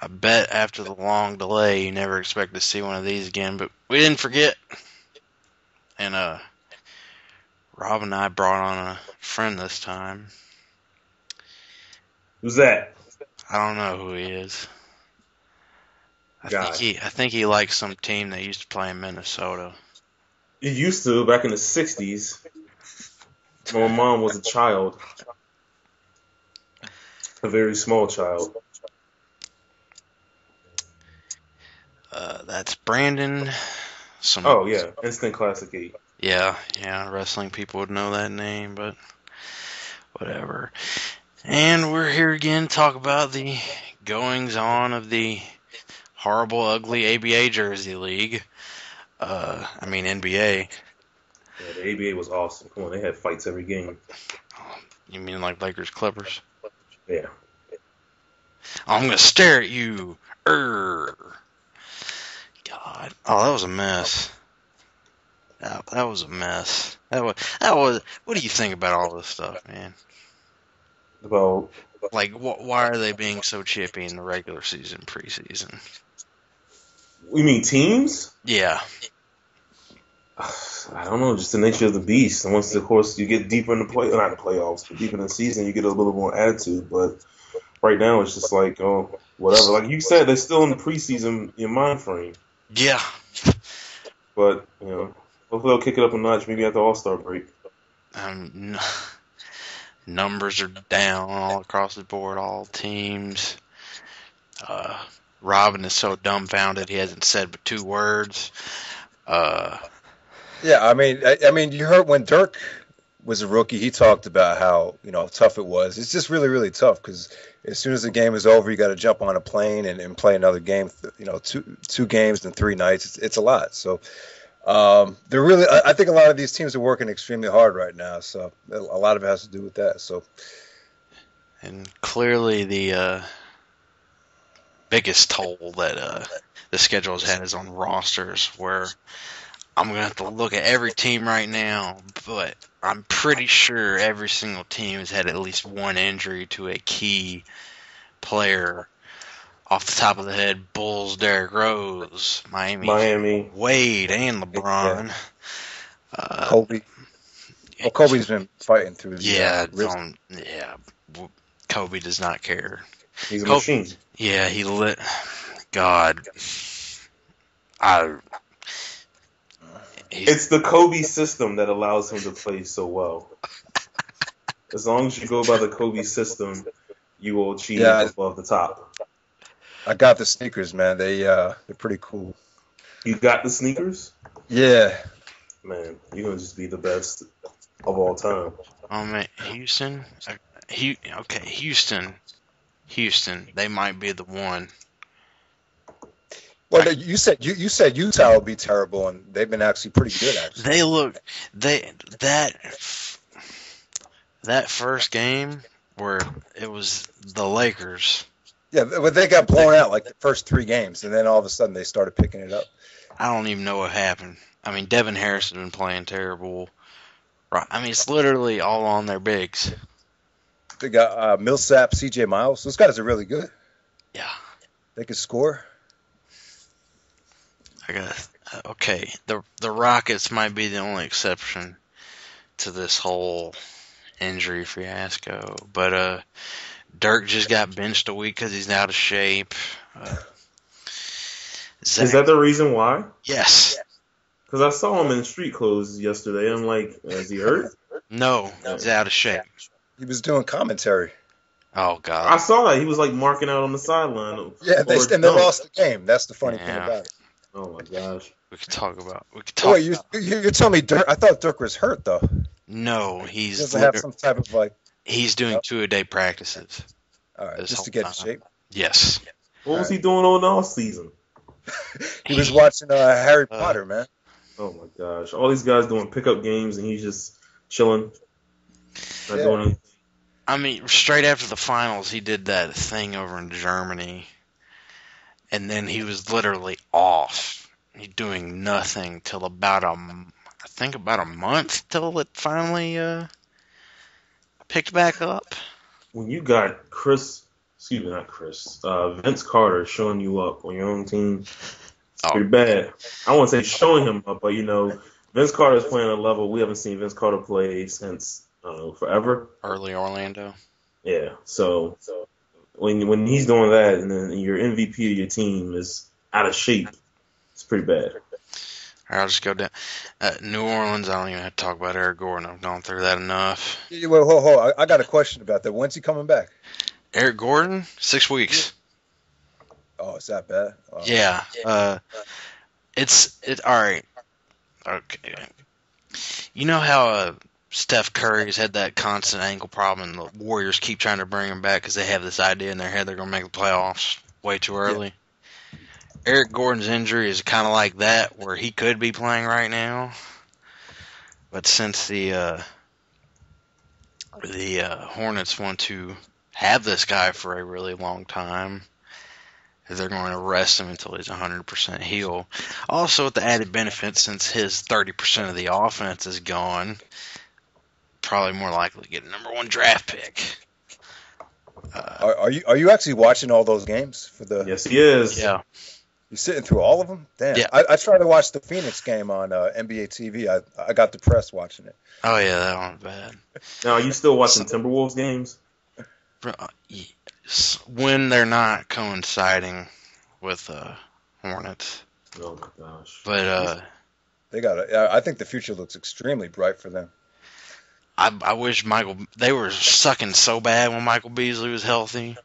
I bet after the long delay, you never expect to see one of these again, but we didn't forget. And Rob and I brought on a friend this time. Who's that? I don't know who he is. I Guy. think he likes some team that used to play in Minnesota. He used to back in the 60s. My mom was a child. A very small child. That's Brandon. Oh, yeah. Instant Classic8. Yeah, wrestling people would know that name, but whatever. And we're here again to talk about the goings-on of the horrible, ugly ABA Jersey League. NBA. Yeah, the ABA was awesome. Come on, they had fights every game. You mean like Lakers Clippers? Yeah. I'm gonna stare at you. God. Oh, that was a mess. That was a mess. That was. What do you think about all this stuff, man? About Like, why are they being so chippy in the regular season, preseason? you mean teams? Yeah. I don't know, just the nature of the beast. And once, of course, you get deeper in the not the playoffs, but deeper in the season, you get a little more attitude. But right now, it's just like, oh, whatever. Like you said, they're still in the preseason mind frame. Yeah. But hopefully they'll kick it up a notch. Maybe at the All-Star break. Numbers are down all across the board, all teams. Robin is so dumbfounded he hasn't said but 2 words. Yeah, I mean, you heard when Dirk was a rookie, he talked about how tough it was. It's just really, really tough because as soon as the game is over, you got to jump on a plane and play another game. Two games in 3 nights. It's a lot. So they're really. I think a lot of these teams are working extremely hard right now. So a lot of it has to do with that. So, and clearly the biggest toll that the schedule has had is on rosters, where I'm going to have to look at every team right now, but I'm pretty sure every single team has had at least one injury to a key player. Off the top of the head, Bulls, Derrick Rose, Miami, Wade, and LeBron. Yeah. Kobe. Well, Kobe's been fighting through the Kobe does not care. He's a machine. Yeah, he lit. God. It's the Kobe system that allows him to play so well. As long as you go by the Kobe system, you will achieve above the top. I got the sneakers, man. They're pretty cool. You got the sneakers? Yeah. Man, you're gonna just be the best of all time. Oh man, Houston. Houston. They might be the one. Well, you said Utah would be terrible, and they've been actually pretty good. Actually, that first game where it was the Lakers. Yeah, but they got blown out like the first 3 games, and then all of a sudden they started picking it up. I don't even know what happened. I mean, Devin Harris has been playing terrible. Right. I mean, it's literally all on their bigs. They got Millsap, CJ Miles. Those guys are really good. Yeah. They can score. Okay. The Rockets might be the only exception to this whole injury fiasco, but Dirk just got benched a week because he's out of shape. Is that the reason why? Yes. Because I saw him in street clothes yesterday. I'm like, is he hurt? No, he's out of shape. He was doing commentary. Oh, God. I saw that. He was like marking out on the sideline. Yeah, they lost the game. That's the funny thing about it. Oh, my gosh. We could talk. Wait, you're telling me Dirk? I thought Dirk was hurt, though. No, he doesn't have some type of like. He's doing 2-a-day practices. All right, just to get in shape. Yes. What was he doing all off season? He was watching Harry Potter, man. Oh my gosh! All these guys doing pickup games, and he's just chilling, not doing anything. I mean, straight after the finals, he did that thing over in Germany, and then he was literally off. He's doing nothing till about a month till it finally picked back up. When you got Chris excuse me, not Chris, Vince Carter showing you up on your own team. It's Oh, pretty bad. I won't say showing him up, but Vince Carter is playing at a level we haven't seen Vince Carter play since forever. early Orlando. Yeah, so when he's doing that, and then your MVP of your team is out of shape, it's pretty bad. All right, I'll just go down. New Orleans, I don't even have to talk about Eric Gordon. I've gone through that enough. Yeah, wait, hold. I got a question about that. When's he coming back? Eric Gordon, 6 weeks. Oh, it's that bad? Oh. Yeah. It's all right. Okay. You know how Steph Curry's had that constant ankle problem, and the Warriors keep trying to bring him back because they have this idea in their head they're going to make the playoffs way too early. Yeah. Eric Gordon's injury is kind of like that, where he could be playing right now, but since the Hornets want to have this guy for a really long time, they're going to rest him until he's 100% healed. Also, with the added benefit, since his 30% of the offense is gone, probably more likely to get a number 1 draft pick. Are you actually watching all those games for the? Yes, he is. Yeah. You're sitting through all of them? Damn. Yeah. I tried to watch the Phoenix game on NBA TV. I got depressed watching it. Oh, yeah, that one's bad. Now, are you still watching Timberwolves games? When they're not coinciding with Hornets. Oh, my gosh. But I think the future looks extremely bright for them. I wish they were sucking so bad when Michael Beasley was healthy.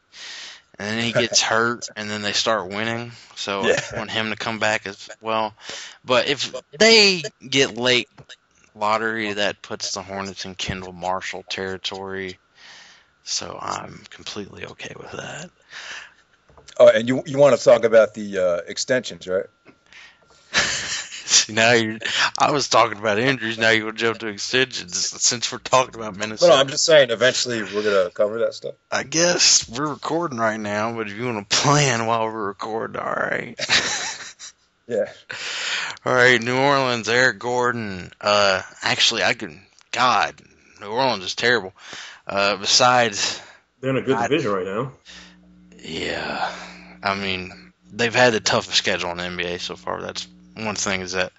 And then he gets hurt, and then they start winning. So I want him to come back as well. But if they get late lottery, that puts the Hornets in Kendall Marshall territory. So I'm completely okay with that. Oh, and you want to talk about the extensions, right? See, I was talking about injuries. Now you will jump to extensions since we're talking about Minnesota. No, I'm just saying. Eventually, we're gonna cover that stuff. I guess we're recording right now, but if you want to plan while we're recording, all right. Yeah. All right, New Orleans, Eric Gordon. Actually, New Orleans is terrible. Besides, they're in a good division right now. Yeah, I mean, they've had the toughest schedule in the NBA so far. That's one thing, is that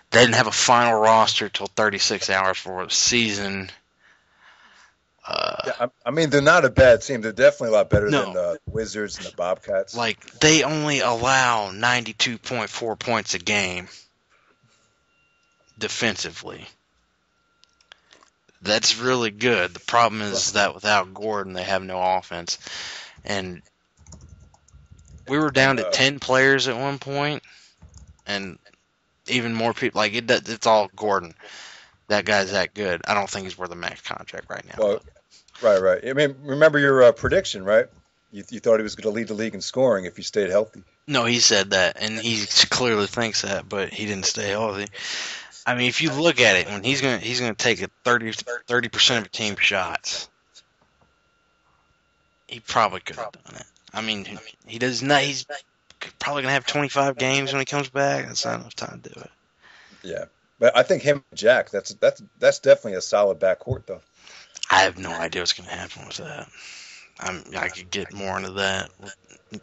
they didn't have a final roster till 36 hours before the season. I mean, they're not a bad team. They're definitely a lot better than the Wizards and the Bobcats. Like, they only allow 92.4 points a game defensively. That's really good. The problem is that without Gordon, they have no offense. And we were down to 10 players at one point, and even more people. Like, it's all Gordon. That guy's that good. I don't think he's worth a max contract right now. Well, right. I mean, remember your prediction, right? You thought he was going to lead the league in scoring if he stayed healthy. No, he said that, and he clearly thinks that, but he didn't stay healthy. I mean, if you look at it, when he's gonna take a 30% of team shots, he probably could have done it. I mean, he does not. He's probably gonna have 25 games when he comes back. That's not enough time to do it. Yeah, but I think him and Jack, that's definitely a solid backcourt, though. I have no idea what's gonna happen with that. I could get more into that.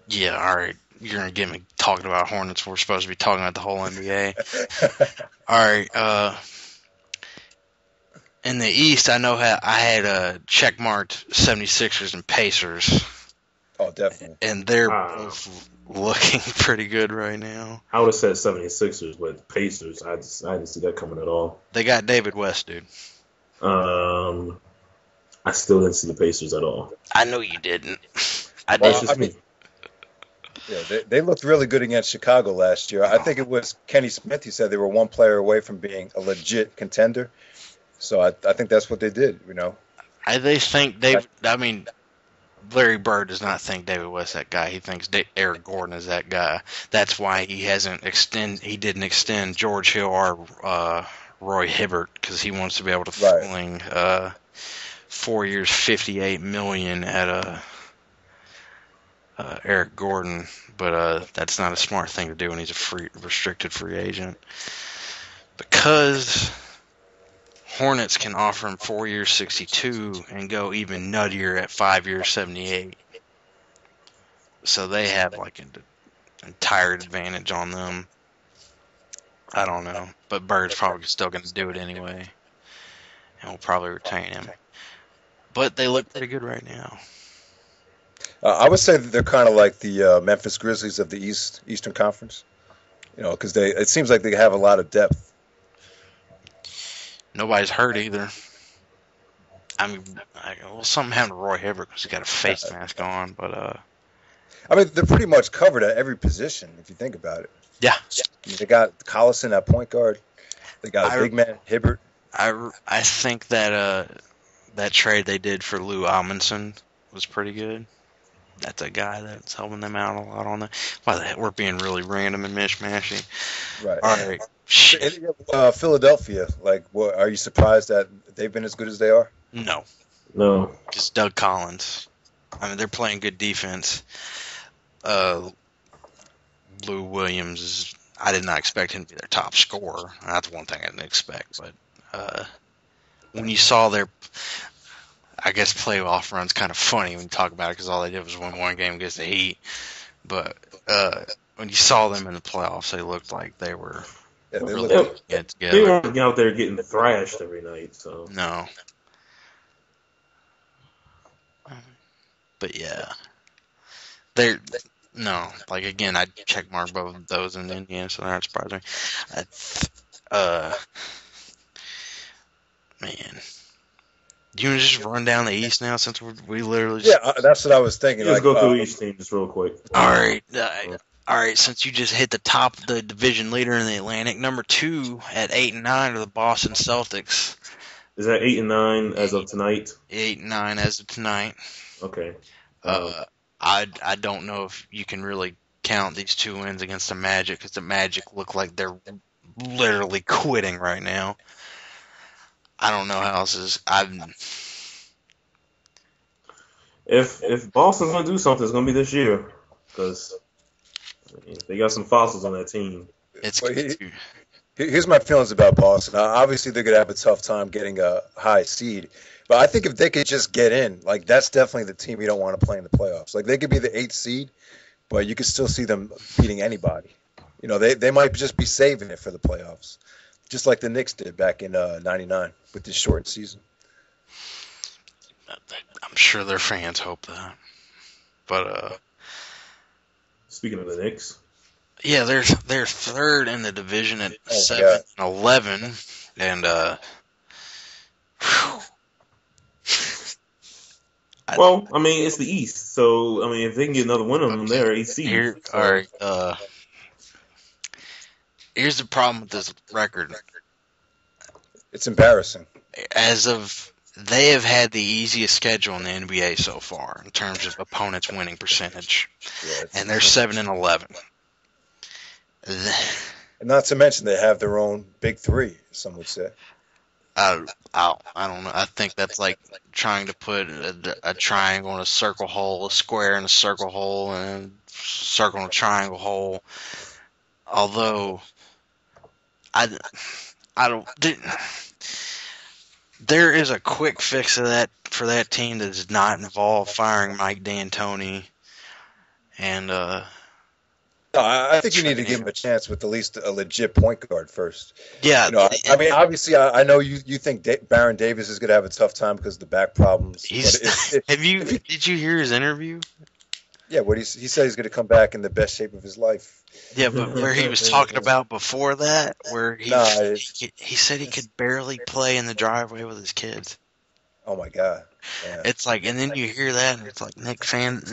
Yeah, all right. You're going to get me talking about Hornets. We're supposed to be talking about the whole NBA. All right. In the East, I know I had check-marked 76ers and Pacers. Oh, definitely. And they're both looking pretty good right now. I would have said 76ers, but Pacers, I didn't see that coming at all. They got David West, dude. I still didn't see the Pacers at all. I know you didn't. That's just me. Yeah, they looked really good against Chicago last year. I think it was Kenny Smith. He said they were one player away from being a legit contender. So I think that's what they did, you know. They think Larry Bird does not think David West that guy. He thinks Eric Gordon is that guy. That's why he didn't extend George Hill or Roy Hibbert, because he wants to be able to fling 4 years, $58 million at Eric Gordon, but that's not a smart thing to do when he's a restricted free agent. Because Hornets can offer him 4 years, $62, and go even nuttier at 5 years, $78. So they have like an entire advantage on them. I don't know, but Bird's probably still going to do it anyway, and we'll probably retain him. But they look pretty good right now. I would say that they're kind of like the Memphis Grizzlies of the Eastern Conference. Because it seems like they have a lot of depth. Nobody's hurt either. I mean, something happened to Roy Hibbert because he got a face mask on, but I mean, they're pretty much covered at every position if you think about it. Yeah. I mean, they got Collison at point guard. They got a big man, Hibbert. I think that that trade they did for Lou Amundsen was pretty good. That's a guy that's helping them out a lot on that. Wow, we're being really random and mishmashy. Right. All right. Philadelphia, are you surprised that they've been as good as they are? No. Just Doug Collins. I mean, they're playing good defense. Lou Williams I did not expect him to be their top scorer. That's one thing I didn't expect. But when you saw their, I guess, playoff run's kind of funny when you talk about it because all they did was win one game against the Heat. But when you saw them in the playoffs, they looked like they were really get together. They weren't out there getting thrashed every night. So no. But yeah, again, I check mark both of those in Indiana, so that doesn't surprise me. Man, do you want to just run down the East now since we literally? That's what I was thinking. Let's go through each team just real quick. All right. Since you just hit the top of the division leader in the Atlantic, number 2 at 8-9 are the Boston Celtics. Is that 8-9 as of tonight? 8-9 as of tonight. Okay. I don't know if you can really count these 2 wins against the Magic because the Magic look like they're literally quitting right now. I don't know how else is. If Boston's gonna do something, it's gonna be this year because they got some fossils on that team. Here's my feelings about Boston. Obviously, they're gonna have a tough time getting a high seed. But I think if they could just get in, that's definitely the team you don't want to play in the playoffs. They could be the 8th seed, but you could still see them beating anybody. They might just be saving it for the playoffs, just like the Knicks did back in '99 with this shortened season. I'm sure their fans hope that. But speaking of the Knicks, yeah, they're 3rd in the division at 7-11, and well, I mean, it's the East, so I mean, if they can get another win on them, they're 8th seed. All right. Here's the problem with this record. It's embarrassing. They have had the easiest schedule in the NBA so far in terms of opponents' winning percentage, and they're 7-11. And not to mention they have their own big 3, some would say. I don't know. I think that's like trying to put a triangle in a circle hole, a square in a circle hole, and a circle in a triangle hole. Although, I don't. There is a quick fix of that for that team that does not involve firing Mike D'Antoni. And I think you need to give him a chance with at least a legit point guard first. Yeah, I mean, obviously, I know you think Baron Davis is going to have a tough time because of the back problems. Did you hear his interview? Yeah, he said he's going to come back in the best shape of his life. Yeah, but where he was talking about before that, where he said he could barely play in the driveway with his kids. Oh my God! Yeah. It's like, and then you hear that, and it's like Knicks fans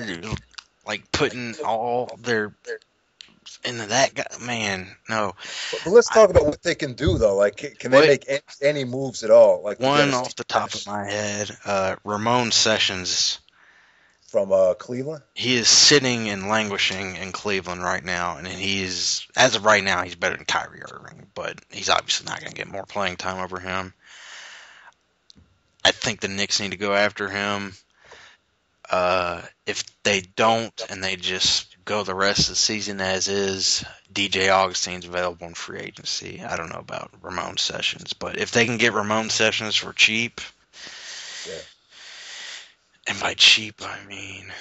putting all their into that guy. Man, no. But let's talk about what they can do though. Can they make any moves at all? One off the top of my head, Ramon Sessions. From Cleveland? He is sitting and languishing in Cleveland right now, and as of right now, he's better than Kyrie Irving, but he's obviously not going to get more playing time over him. I think the Knicks need to go after him. If they don't, and they just go the rest of the season as is, DJ Augustine's available in free agency. I don't know about Ramon Sessions, but if they can get Ramon Sessions for cheap... Yeah. And by cheap, I mean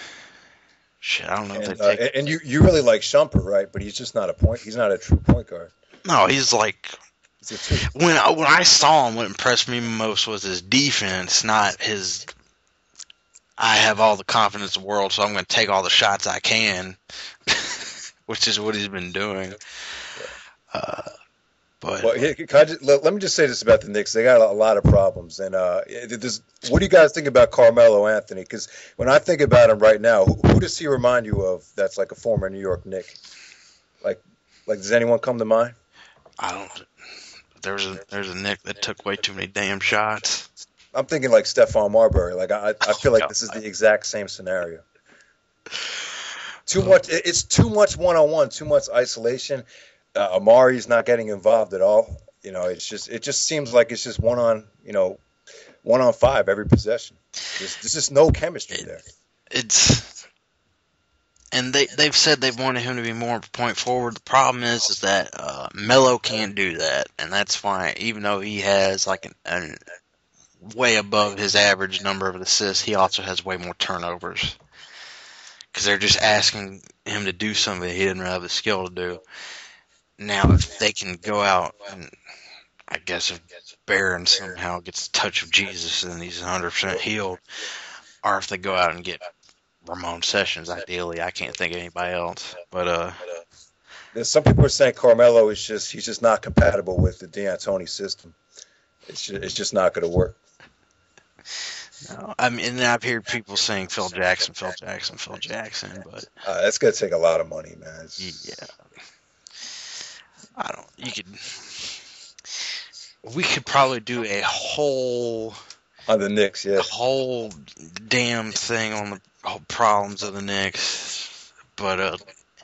Shit, I don't know if And they take. and you really like Shumpert, right? But he's just not a point. He's not a true point guard. No, he's like He's a two. when I saw him, what impressed me most was his defense, not his. I have all the confidence in the world, so I'm going to take all the shots I can, which is what he's been doing. But Well, let me just say this about the Knicks. They got a lot of problems. And what do you guys think about Carmelo Anthony? Because when I think about him right now, who does he remind you of that's like a former New York Knick? Like does anyone come to mind? I don't. There's a Knick that took way too many damn shots. I'm thinking like Stephon Marbury. Like I feel like God. this is the exact same scenario. Too much. It's too much one-on-one. Too much isolation. Amari's not getting involved at all. It just seems like it's just one on five every possession. There's just no chemistry there. And they've said they wanted him to be more of a point forward. The problem is that Melo can't do that, and that's why even though he has like an way above his average number of assists, he also has way more turnovers. Because they're just asking him to do something he didn't really have the skill to do. Now, if they can go out and, I guess, if Barron somehow gets a touch of Jesus and he's 100% healed, or if they go out and get Ramon Sessions, ideally, I can't think of anybody else. But some people are saying Carmelo he's just not compatible with the D'Antoni system. It's just not going to work. no, I mean, and I've heard people saying Phil Jackson, but That's going to take a lot of money, man. yeah, I don't. We could probably do a whole On the Knicks, yeah. whole damn thing on the whole problems of the Knicks, but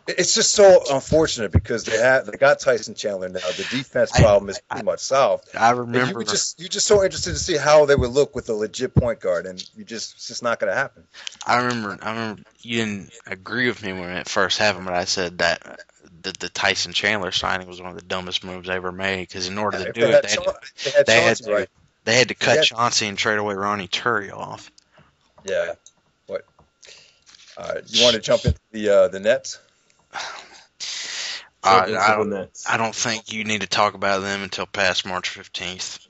It's just so unfortunate because they got Tyson Chandler now. The defense problem is pretty much solved. I And remember. you're just so interested to see how they would look with a legit point guard, and it's just not going to happen. I remember you didn't agree with me when it first happened, but I said that the Tyson Chandler signing was one of the dumbest moves I ever made because in order to do it, they had to cut Chauncey and trade away Ronnie Turioff. Yeah. What? You want to jump into the Nets? I don't think you need to talk about them until past March 15th.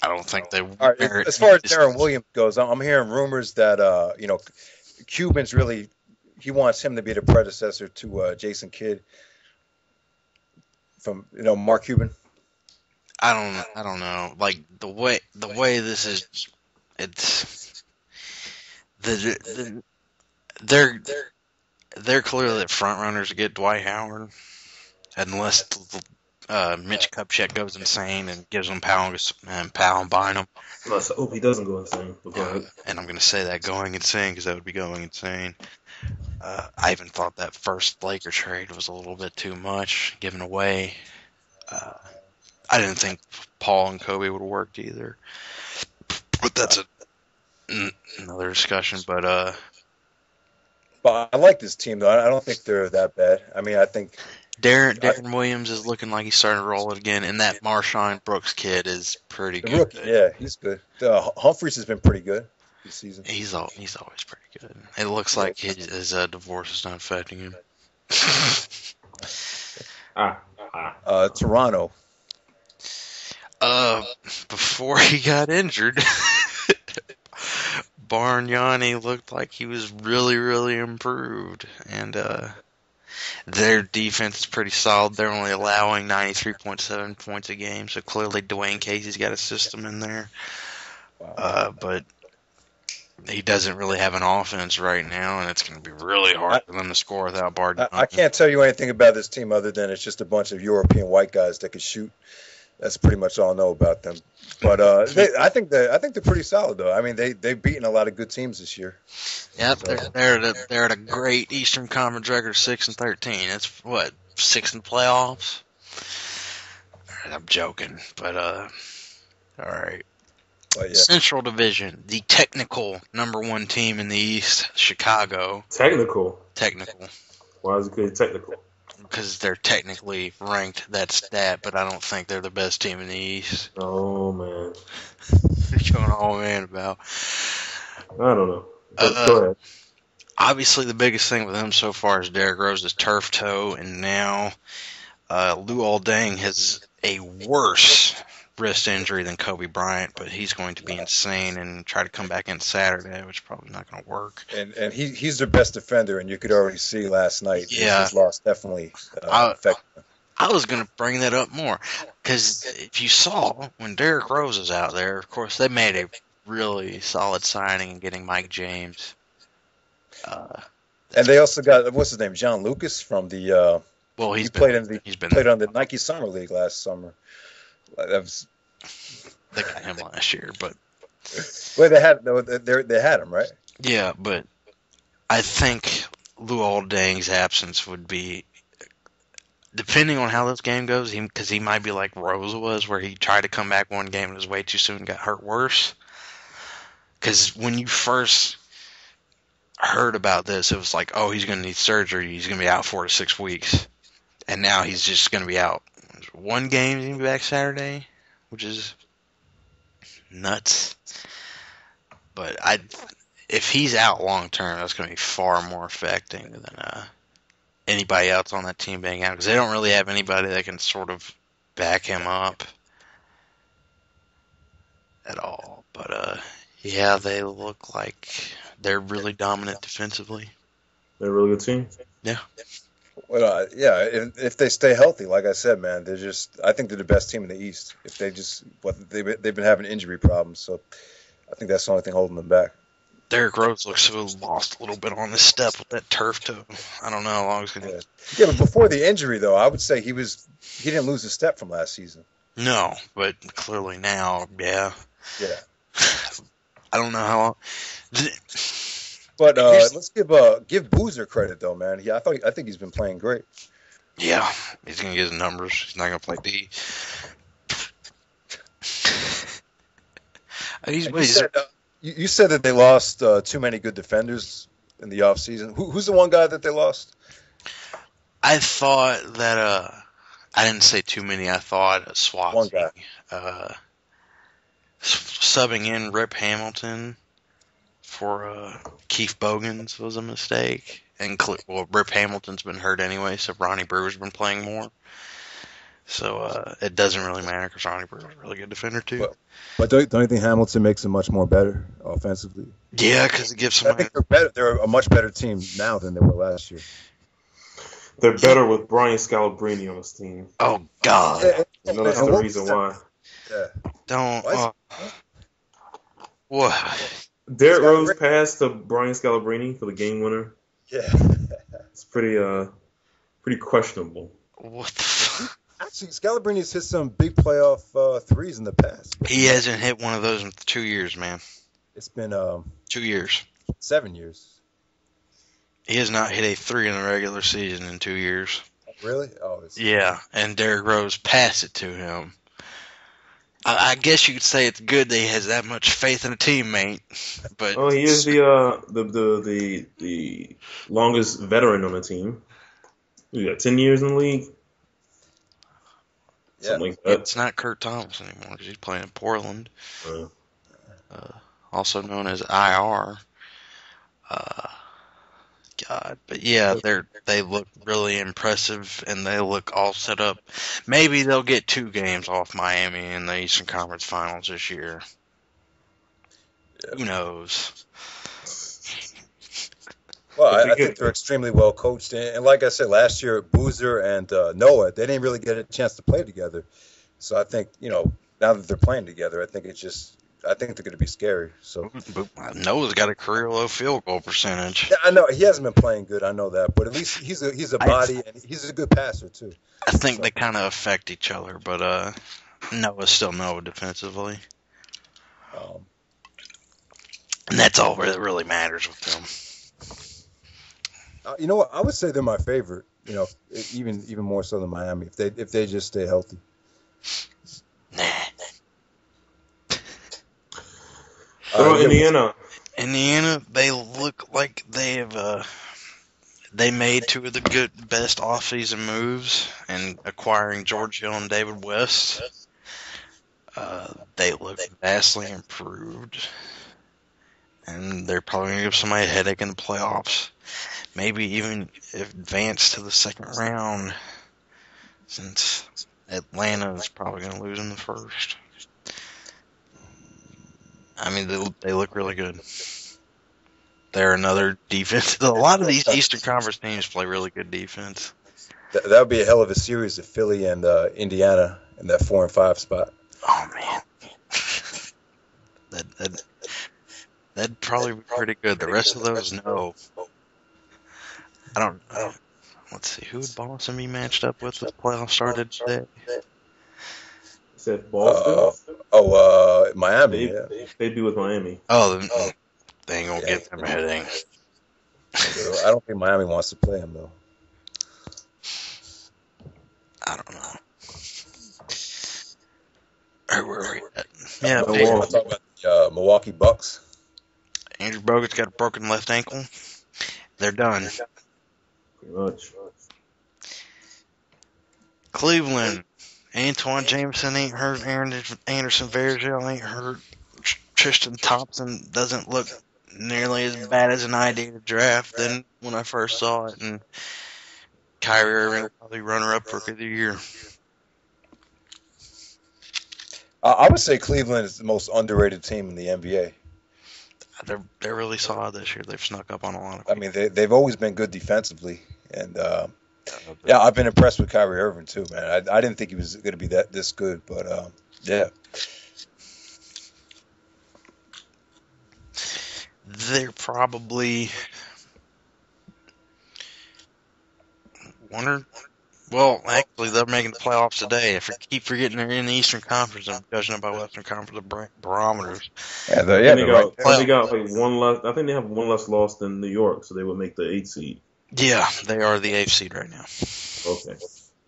I don't think they. All right, as far as Darren Williams goes, I'm hearing rumors that Cuban's really he wants him to be the predecessor to Jason Kidd from Mark Cuban. I don't know. Like the way this is, it's they're clearly the front runners to get Dwight Howard, unless Mitch Kupchak goes insane and gives them Powell and Bynum. Let's hope he doesn't go insane. And I'm going to say that going insane because that would be going insane. I even thought that first Laker trade was a little bit too much given away. I didn't think Paul and Kobe would have worked either. But that's another discussion. But I like this team, though. I don't think they're that bad. I mean, I think Darren Williams is looking like he's starting to roll it again, and that Marshawn Brooks kid is pretty good. Rookie, yeah, he's good. Humphreys has been pretty good this season. He's always pretty good. It looks like his divorce is not affecting him. Toronto. Before he got injured, Bargnani looked like he was really, really improved, and their defense is pretty solid. They're only allowing 93.7 points a game, so clearly Dwayne Casey's got a system in there. Wow. But he doesn't really have an offense right now, and it's going to be really hard for them to score without Bargnani. I can't tell you anything about this team other than it's just a bunch of European white guys that can shoot. That's pretty much all I know about them. But I think they're pretty solid, though. I mean, they've beaten a lot of good teams this year. Yep, so. they're at a great Eastern Conference record, 6-13. It's what, 6 in the playoffs? I'm joking, but all right. But, yeah. Central Division, the technical #1 team in the East, Chicago. Technical. Why is it good technical? Because they're technically ranked that stat, but I don't think they're the best team in the East. Oh, man. What are you going all man about? I don't know. Go ahead. obviously the biggest thing with him so far is Derrick Rose's turf toe, and now Luol Deng has a worse wrist injury than Kobe Bryant, but he's going to be insane and try to come back in Saturday, which is probably not going to work. And he's their best defender, and you could already see last night his loss definitely affected him. I was going to bring that up more, because if you saw when Derrick Rose was out there, of course, they made a really solid signing in getting Mike James. And they also got, what's his name, John Lucas from the he's played been on the Nike Summer League last summer. That was, they got him last year, but they had him, right? Yeah, but I think Luol Deng's absence would be, depending on how this game goes, because he might be like Rose was, where he tried to come back one game and was way too soon and got hurt worse. Because when you first heard about this, it was like, oh, he's going to need surgery. He's going to be out 4 to 6 weeks. And now he's just going to be out one game. He's going to be back Saturday, which is nuts. But if he's out long term, that's going to be far more affecting than anybody else on that team being out, because they don't really have anybody that can sort of back him up at all. But yeah, they look like they're really dominant defensively. They're a really good team. Yeah. Well, if they stay healthy, like I said, man, I think they're the best team in the East. If they've been having injury problems, so I think that's the only thing holding them back. Derrick Rose looks so lost a little bit on his step with that turf toe. I don't know how long it's going to. Yeah, but before the injury, though, I would say he didn't lose a step from last season. No, but clearly now, yeah. Yeah. I don't know how long. But let's give Boozer credit, though, man. Yeah, I think he's been playing great. Yeah, he's going to get his numbers. He's not going to play D. You said that they lost too many good defenders in the offseason. Who's the one guy that they lost? I thought that I didn't say too many. I thought swapping. One guy. Subbing in Rip Hamilton for Keith Bogans was a mistake. And Rip Hamilton's been hurt anyway, so Ronnie Brewer's been playing more. So it doesn't really matter because Ronnie Brewer's a really good defender too. But don't you think Hamilton makes them much more better offensively? Yeah, because it gives them. I think they're better. They're a much better team now than they were last year. They're better with Brian Scalabrine on his team. Oh God! You know that's the reason why. Yeah. Don't. What? Derrick Rose passed to Brian Scalabrine for the game winner. Yeah. It's pretty questionable. What the fuck? Actually, Scalabrine's hit some big playoff threes in the past. He hasn't hit one of those in 2 years, man. It's been 2 years. 7 years. He has not hit a three in the regular season in 2 years. Really? Oh, yeah, and Derrick Rose passed it to him. I guess you could say it's good that he has that much faith in a teammate, but he is the longest veteran on the team. He got 10 years in the league. Yeah. Something like that. It's not Kurt Thomas anymore because he's playing in Portland, also known as IR. God, but yeah, they look really impressive and they look all set up. Maybe they'll get 2 games off Miami in the Eastern Conference Finals this year. Yeah. Who knows? Well, I think they're extremely well coached, and like I said last year, Boozer and Noah, they didn't really get a chance to play together. So I think now that they're playing together, I think they're going to be scary. So Noah's got a career low field goal percentage. Yeah, I know he hasn't been playing good. I know that, but at least he's a body and he's a good passer too. I think they kind of affect each other, but Noah's still Noah defensively, and that's all that really matters with them. You know what? I would say they're my favorite. Even more so than Miami if they just stay healthy. Indiana. Indiana, they look like they have. They made 2 of the best offseason moves in acquiring George Hill and David West. They look vastly improved. and they're probably going to give somebody a headache in the playoffs. Maybe even advance to the second round, since Atlanta is probably going to lose in the first. I mean, they look really good. They're another defense. A lot of these Eastern Conference teams play really good defense. That would be a hell of a series if Philly and Indiana in that 4 and 5 spot. Oh man, that'd probably be pretty good. The rest of those, no. I don't. Let's see, who would Boston be matched up with if the playoffs started today? Said Boston. Miami. They'd be with Miami. Oh, they ain't gonna get them a headache. I don't think Miami wants to play him though. I don't know. Where were we at? Yeah, I'm talking about the Milwaukee Bucks. Andrew Bogut's got a broken left ankle. They're done. Pretty much. Cleveland. Antoine Jameson ain't hurt. Anderson Varejao ain't hurt. Tristan Thompson doesn't look nearly as bad as an idea to draft than when I first saw it. And Kyrie Irving probably runner-up for the year. I would say Cleveland is the most underrated team in the NBA. They're really solid this year. They've snuck up on a lot of people. I mean, they've always been good defensively, and yeah, I've been impressed with Kyrie Irving too, man. I didn't think he was going to be this good, but yeah. They're probably well, actually, they're making the playoffs today. If I keep forgetting they're in the Eastern Conference, I'm judging by Western Conference barometers. Yeah, they got like one less. I think they have one less loss than New York, so they would make the 8th seed. Yeah, they are the 8th seed right now. Okay.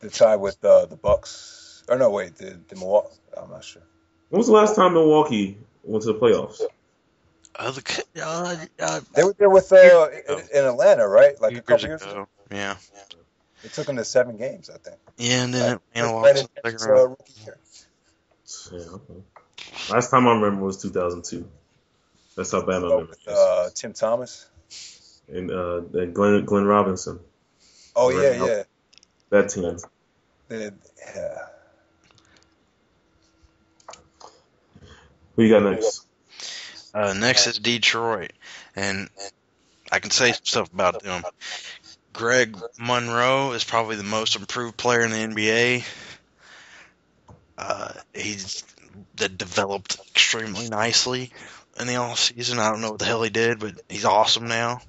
The tie with the Bucks. Or no, wait, the Milwaukee. I'm not sure. When was the last time Milwaukee went to the playoffs? They were there with in Atlanta, right? Like a couple years ago. Yeah. It took them to 7 games, I think. Yeah, and then Atlanta lost the second round. Yeah, okay. Last time I remember was 2002. That's how bad my memory is. Tim Thomas and Glenn Robinson. Oh yeah. That team. Yeah. Who you got next? Next is Detroit, and I can say some stuff about them. Greg Monroe is probably the most improved player in the NBA. He's developed extremely nicely in the offseason. I don't know what the hell he did, but he's awesome now.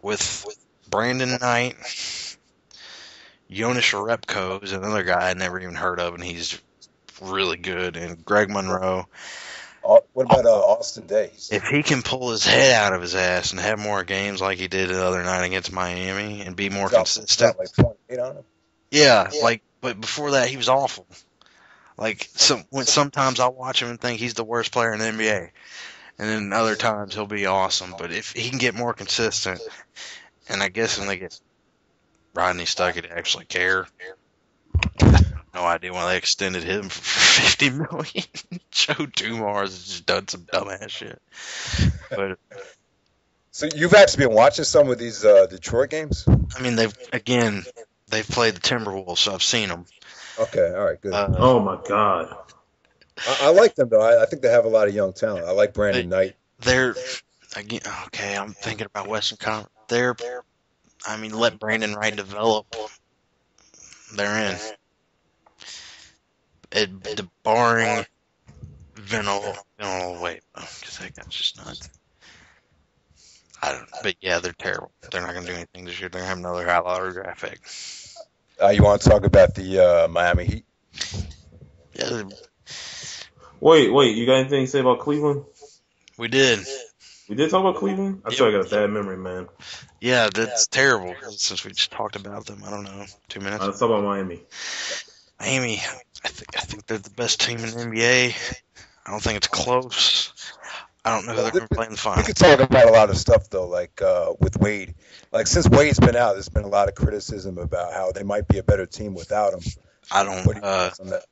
With Brandon Knight, Jonas Jerebko is another guy I never even heard of, and he's really good. And Greg Monroe. What about Austin Days? If he can pull his head out of his ass and have more games like he did the other night against Miami and be more consistent. Like 28 on him? Yeah, but before that he was awful. Sometimes I'll watch him and think he's the worst player in the NBA. And then other times he'll be awesome. But if he can get more consistent, and I guess when they get Rodney Stuckey to actually care, no idea why they extended him for $50 million. Joe Dumars has just done some dumbass shit. But so you've actually been watching some of these Detroit games? I mean, they've played the Timberwolves, so I've seen them. Okay, all right, good. Oh my God, I like them though. I think they have a lot of young talent. I like Brandon Knight. They're again. Okay, I'm thinking about Western Conference. Let Brandon Knight develop. They're in. Barring wait, because that guy's just nuts. But yeah, they're terrible. They're not going to do anything this year. They're going to have another high lottery draft pick. You want to talk about the Miami Heat? Yeah. Wait, you got anything to say about Cleveland? We did. We did talk about Cleveland? I swear I got a bad memory, man. Yeah, that's terrible, since we just talked about them, I don't know, 2 minutes. Let's talk about Miami. Miami, I think they're the best team in the NBA. I don't think it's close. I don't know who they're going to play in the final. We could talk about a lot of stuff, though, like with Wade. Like, since Wade's been out, there's been a lot of criticism about how they might be a better team without him. I don't. What do you think on that?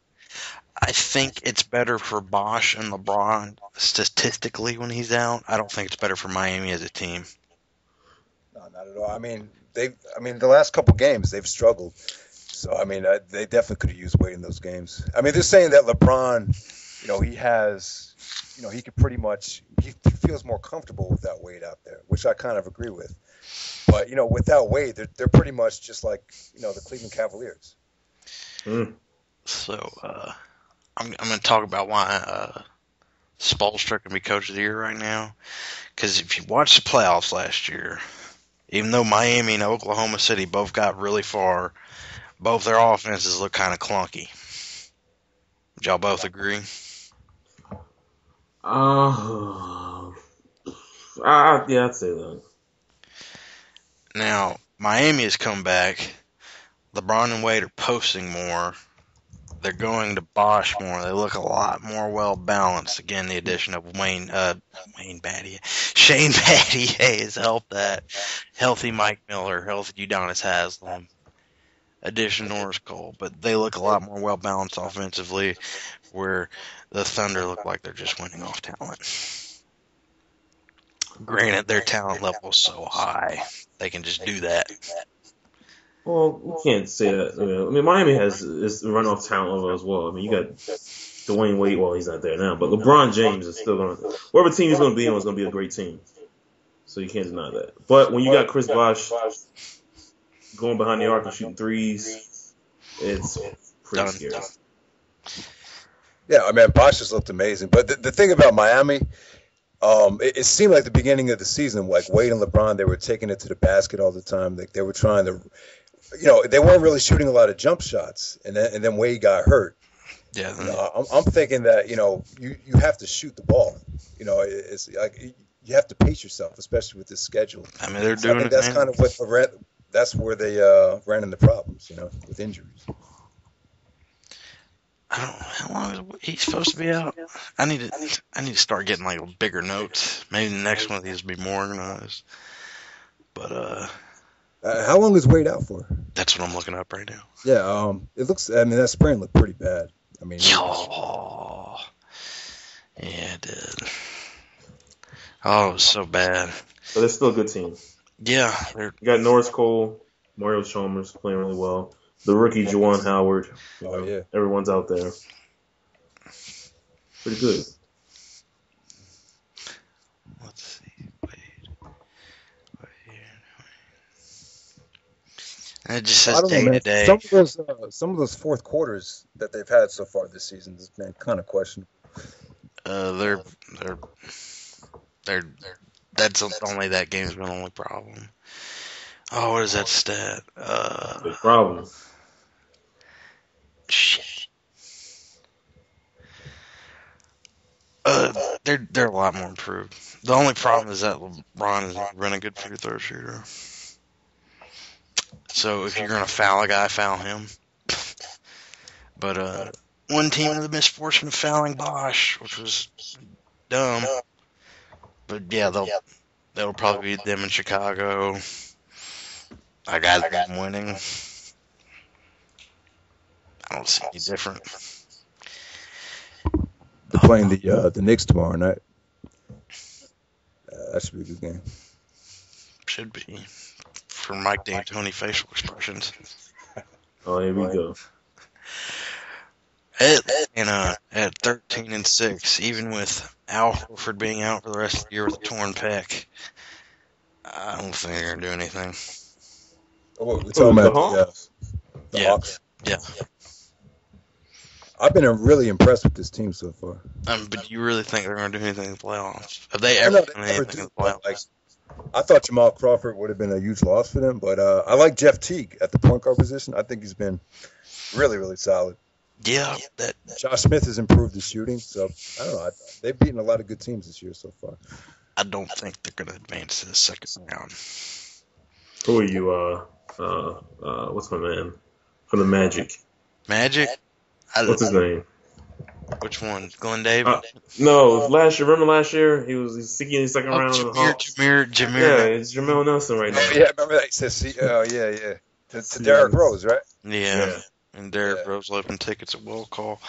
I think it's better for Bosh and LeBron statistically when he's out. I don't think it's better for Miami as a team. No, not at all. I mean, the last couple games they've struggled. So I mean, they definitely could have used Wade in those games. I mean, they're saying that LeBron, he has, he could pretty much, he feels more comfortable without Wade out there, which I kind of agree with. But without Wade, they're pretty much just like the Cleveland Cavaliers. So I'm going to talk about why Spoelstra can be Coach of the Year right now. Because if you watch the playoffs last year, even though Miami and Oklahoma City both got really far, both their offenses look kind of clunky. Would y'all both agree? Yeah, I'd say that. Now, Miami has come back. LeBron and Wade are posting more. They're going to Bosh more. They look a lot more well balanced. Again, the addition of Shane Battier has helped that. Healthy Mike Miller, healthy Udonis Haslem. Addition Norris Cole, but they look a lot more well balanced offensively, where the Thunder look like they're just winning off talent. Granted, their talent level is so high, they can just do that. Well, you can't say that. I mean, Miami has is run off talent level as well. I mean, you got Dwayne Wade. Well, he's not there now, but LeBron James is still going. Whatever team he's going to be on is going to be a great team. So you can't deny that. But when you got Chris Bosh going behind the arc and shooting threes, it's pretty scary. Yeah, I mean, Bosh just looked amazing. But the thing about Miami, it seemed like the beginning of the season, like Wade and LeBron, they were taking it to the basket all the time. They were trying to, they weren't really shooting a lot of jump shots. And then Wade got hurt. Yeah. I'm thinking that, you have to shoot the ball. It's like you have to pace yourself, especially with this schedule. I mean, they're doing I think that's kind of what that's where they ran into problems, with injuries. I don't know how long is he supposed to be out. I need to start getting like bigger notes. Maybe the next one of these will be more organized. But how long is Wade out for? That's what I'm looking up right now. Yeah, it looks. I mean, that sprain looked pretty bad. I mean, yeah, it did. Oh, it was so bad. But they're still a good team. Yeah, you got Norris Cole, Mario Chalmers playing really well. The rookie Juwan Howard. Yeah. Everyone's out there. Pretty good. Let's see. And it just says day to day. Some of those fourth quarters that they've had so far this season has been kind of questionable. That's only that game's been the only problem. Oh, what is that stat? Big problem. Shit. They're a lot more improved. The only problem is that LeBron is running a good free throw shooter. So if you're gonna foul a guy, foul him. But one team had the misfortune of fouling Bosh, which was dumb. But yeah, that'll probably be them in Chicago. I got them winning. I don't see any different. They're playing the Knicks tomorrow night. That should be a good game. Should be. For Mike D'Antoni facial expressions. Oh, here we go. At 13-6, even with Al Horford being out for the rest of the year with a torn pec, I don't think they're going to do anything. Oh, we're talking about the Hawks? Yeah. I've been really impressed with this team so far. But you really think they're going to do anything in the playoffs? Have they ever done anything in the playoffs? I thought Jamal Crawford would have been a huge loss for them, but I like Jeff Teague at the point guard position. I think he's been really, really solid. Yeah. Josh Smith has improved his shooting, so I don't know. They've beaten a lot of good teams this year so far. I don't think they're going to advance to the second round. Who are you? What's my man from the Magic? Magic? What's his name? Which one? Glenn Davis? No, last year. Remember last year? He's seeking in the second round. Jameer. Yeah, it's Jameer Nelson right now. Yeah, remember that? He says, yeah. To Derrick Rose, right? Yeah. And Derrick Rose open tickets at will call.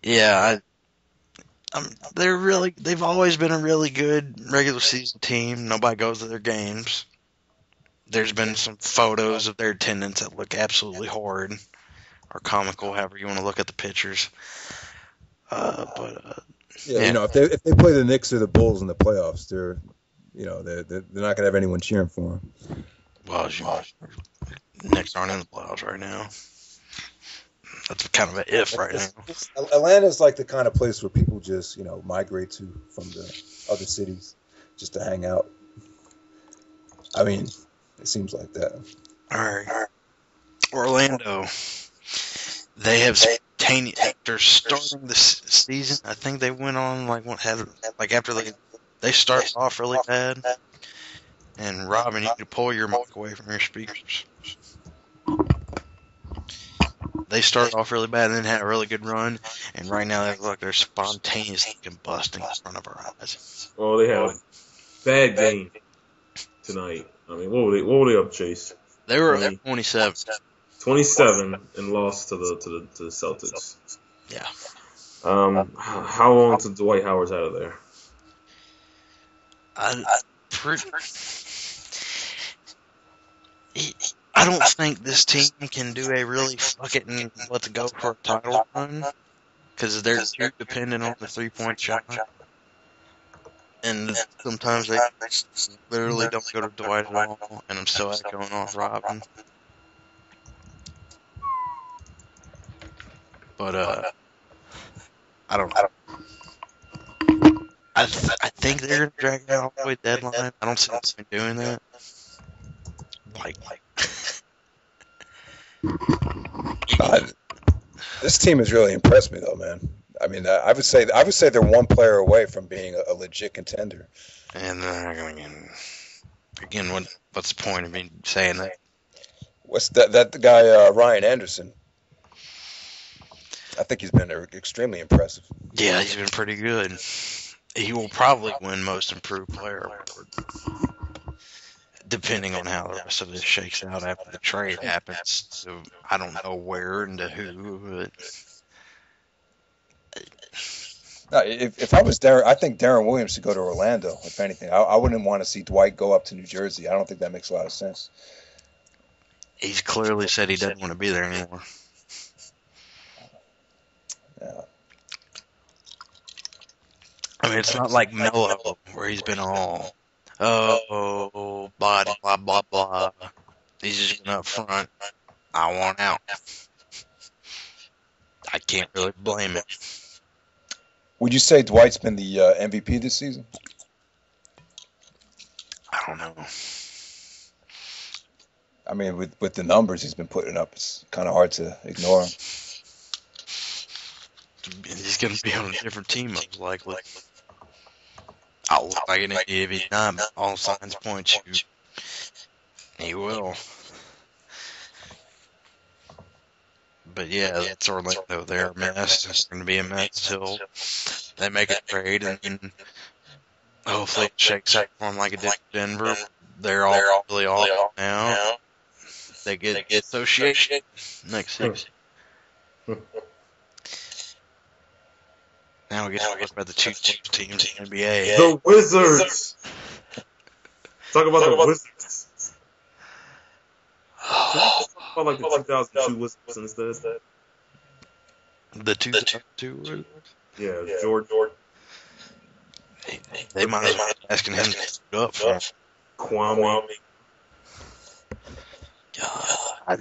Yeah, they've always been a really good regular season team. Nobody goes to their games. There's been some photos of their attendance that look absolutely horrid or comical, however you want to look at the pictures. Yeah, you know, if they play the Knicks or the Bulls in the playoffs, they're not gonna have anyone cheering for them. Well, Knicks aren't in the playoffs right now. That's kind of an if right now. Atlanta's like the kind of place where people just migrate to from the other cities just to hang out. I mean, it seems like that. All right, Orlando. They have after starting the season. I think they went on after they start off really bad. And Robin, you can pull your mic away from your speakers. They started off really bad and then had a really good run. And right now they're spontaneously combusting in front of our eyes. Well, they had a bad game tonight. I mean, what were they up, Chase? They were up 27. 27 and lost to the Celtics. Yeah. How long till Dwight Howard's out of there? I don't think this team can do a really fuck it and let's go for a title run because they're too dependent on the 3-point shot. And sometimes they literally don't go to Dwight at all, and I'm still going off Robin. But I don't know. I think they're gonna drag it out all the way deadline. I don't see them doing that. This team has really impressed me, though, man. I mean, I would say they're one player away from being a legit contender. And again, what's the point of me saying that? What's that guy Ryan Anderson? I think he's been extremely impressive. Yeah, he's been pretty good. He will probably win Most Improved Player award, depending on how the rest of this shakes out after the trade happens. So I don't know where and to who, but if I was Darren, I think Darren Williams should go to Orlando. If anything, I wouldn't want to see Dwight go up to New Jersey. I don't think that makes a lot of sense. He's clearly said he doesn't want to be there anymore. Yeah. I mean, it's not like Melo, where he's been all, blah, blah, blah. He's just going up front. I want out. I can't really blame him. Would you say Dwight's been the MVP this season? I don't know. I mean, with the numbers he's been putting up, it's kind of hard to ignore him. He's going to be on a different team, most likely. I'll look like an idiot if he's not, but all signs point to he will. But yeah, that's Orlando. They're a mess. It's going to be a mess till they make a trade, and then hopefully it shakes out for them like it did in Denver. They're all really off now. They get association next season. Now we get to talk about the two teams in the NBA. The Wizards! Talk about the Wizards. Talk about like the 2002 Wizards instead. The 2002 Wizards? Yeah, Jordan. They might as well be asking him to suit up for Kwame. God, have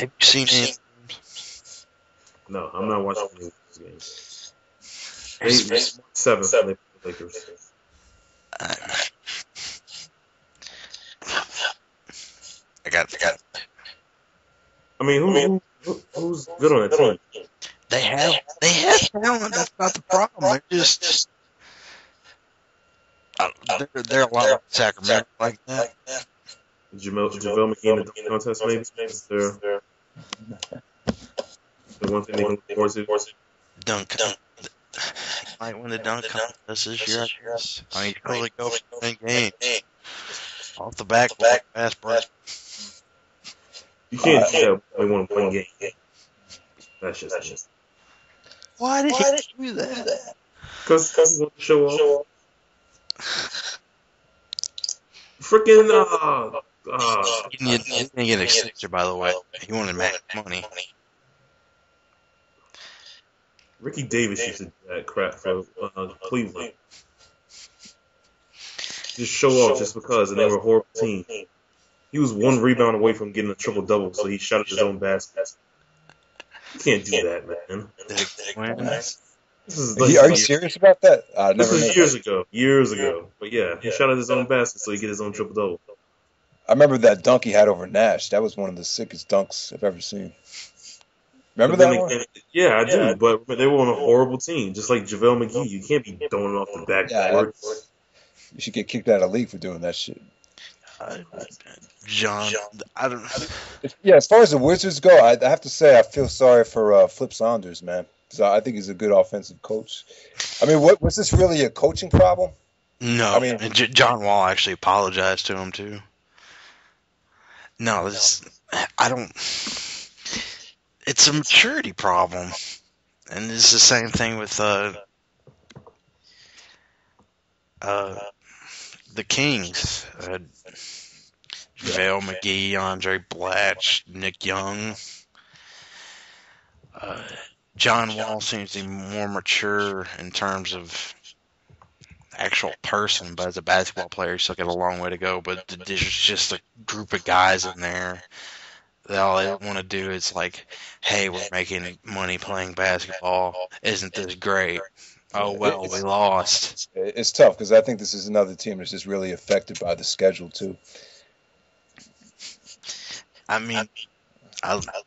you seen him? No, I'm not watching any of these games. 7 for the Lakers. I got. I mean, who's good on that team? They have talent. That's not the problem. They're just they're a lot like Sacramento like that. JaVale McGee in the dunk contest, maybe. The one thing they can force it. Dunk. Might win the dunk contest this year, I guess. I mean, he's probably go for the game. Off the backboard, pass break. You can't do that. They won one game. That's just Why did he do that? because he wanted to show off. Freaking He didn't get an extension, by the way. He wanted max money. Ricky Davis used to do that crap for Cleveland. Just show off just because, and they were a horrible team. He was one rebound away from getting a triple-double, so he shot at his own basket. You can't do that, man. Are you serious about that? This was years ago. But yeah, he shot at his own basket, so he get his own triple-double. I remember that dunk he had over Nash. That was one of the sickest dunks I've ever seen. Remember that one? Yeah, I do. But they were on a horrible team, just like JaVale McGee. You can't be throwing it off the backboard. You should get kicked out of the league for doing that shit. John, I don't. Yeah, as far as the Wizards go, I have to say I feel sorry for Flip Saunders, man. Because I think he's a good offensive coach. I mean, was this really a coaching problem? No, I mean, John Wall actually apologized to him too. No, I don't. It's a maturity problem, and it's the same thing with the Kings. JaVale McGee, Andre Blatch, Nick Young. John Wall seems to be more mature in terms of actual person, but as a basketball player, he's still got a long way to go. But there's just a group of guys in there that all they want to do is like, hey, we're making money playing basketball. Isn't this great? Oh, well, we lost. It's tough because I think this is another team that's just really affected by the schedule, too. I mean,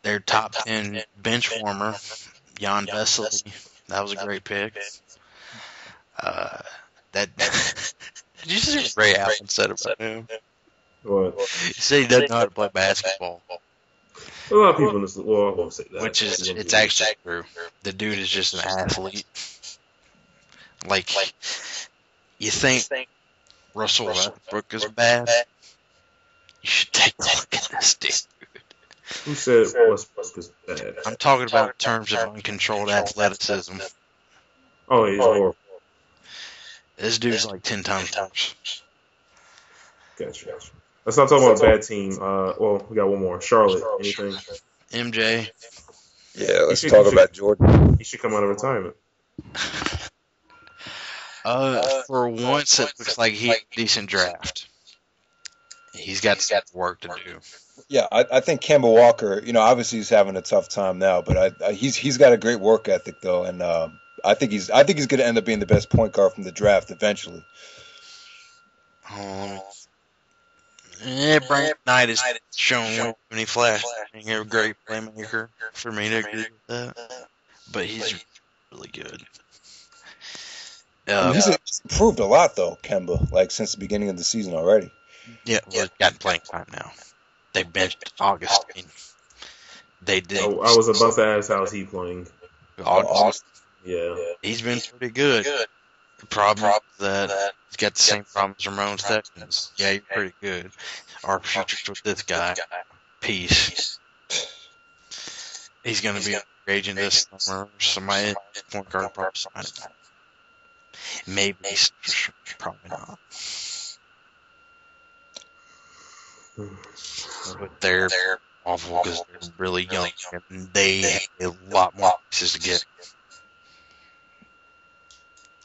their top 10 bench warmer, Jan Vesely, that was a great pick. Did you see what Ray Allen said about him? What? He said he doesn't know how to play basketball. A lot of people in this, well, I won't say that. Which is, it's actually true. The dude is just an athlete. Like, you think Russell Westbrook is bad? You should take a look at this dude. Who said Westbrook is bad? I'm talking about in terms of uncontrolled athleticism. Oh, he's horrible. This dude's like 10 times worse. Gotcha. Let's not talk about a bad team. Well, we got one more. Charlotte. Anything? MJ. Yeah, let's talk about Jordan. He should come out of retirement. For once, it looks like he had a decent draft. He's got some work to do. Yeah, I think Kemba Walker, obviously he's having a tough time now, but he's got a great work ethic though, and I think he's going to end up being the best point guard from the draft eventually. Brandon Knight is shown when he flashed being a great playmaker for me to agree with that, but he's really good. He's improved a lot though, Kemba, like since the beginning of the season already. Yeah, well, he's got playing time now. They benched Augustine. They did. Oh, I was about to ask how's he playing. Augustine. Yeah. He's been pretty good. The problem is that he's got the same problem as Ramon Stephens. Yeah, you're pretty good. Our future's with this guy. Peace. He's going to be a free agent this summer. Somebody point guard probably sign him. Maybe, probably not. But they're awful because they're really young and they have a lot more pieces to get.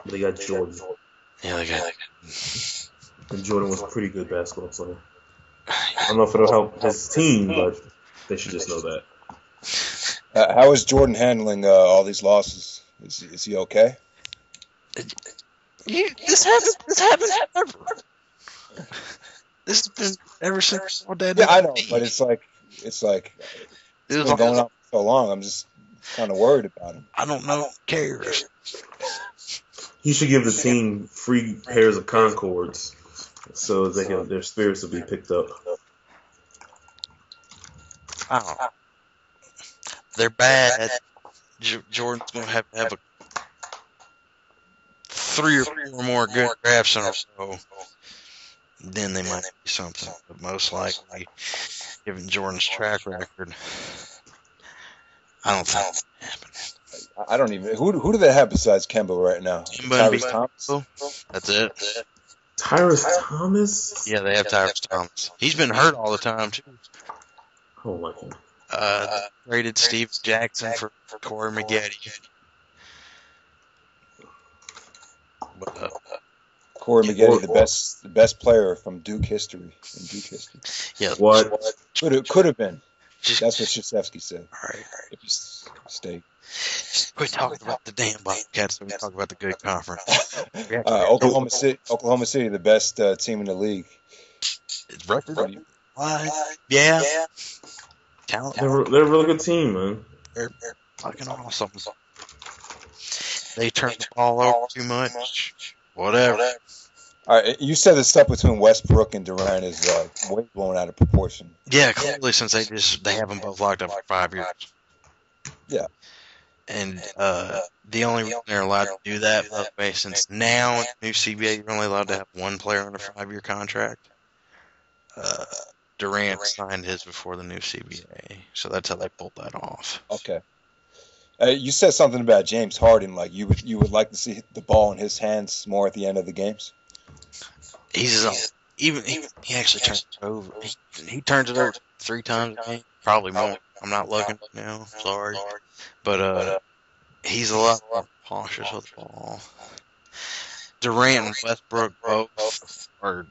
They got Jordan. Yeah, they got. And Jordan was a pretty good basketball player. I don't know if it'll help his team, but they should just know that. How is Jordan handling all these losses? Is he okay? This happens ever. This has been ever since all day. Yeah, I know, but it's like it's been going on for so long. I'm just kind of worried about him. I don't know. Who cares? You should give the team free pairs of Concords so their spirits will be picked up. I don't know. They're bad. Jordan's going to have a 3 or 4 more good drafts in a row. then they might be something. But most likely, given Jordan's track record, I don't think it's gonna happen. I don't even. Who do they have besides Kemba right now? Tyrese Thomas. That's it. Tyrese Thomas? Yeah, they have Tyrese Thomas. He's been hurt all the time too. I don't like him. They traded Steve Jackson for Corey Maggette. But, Corey Maggette, the best player from Duke history in Duke history. Yeah. What? Could have been. That's what Krzyzewski said. All right. If you stay. Quit talking about the damn Bobcats and talk about the good conference. Oklahoma City, the best team in the league. Record? Yeah. Talent. They're a really good team, man. They're fucking awesome. They turn the ball over too much. Whatever. All right, you said the stuff between Westbrook and Durant is way blown out of proportion. Yeah, clearly since they have them both locked up for 5 years. Yeah. And the only reason they're allowed to do that, by the way, since now in the new CBA you're only allowed to have one player on a 5-year contract. Durant signed his before the new CBA, so that's how they pulled that off. Okay. You said something about James Harden, like you would like to see the ball in his hands more at the end of the games. He's he actually turns it over. He turns it over 3 times a game, probably more. I'm not looking now, sorry, but he's a lot more cautious with the ball. Durant and Westbrook both are.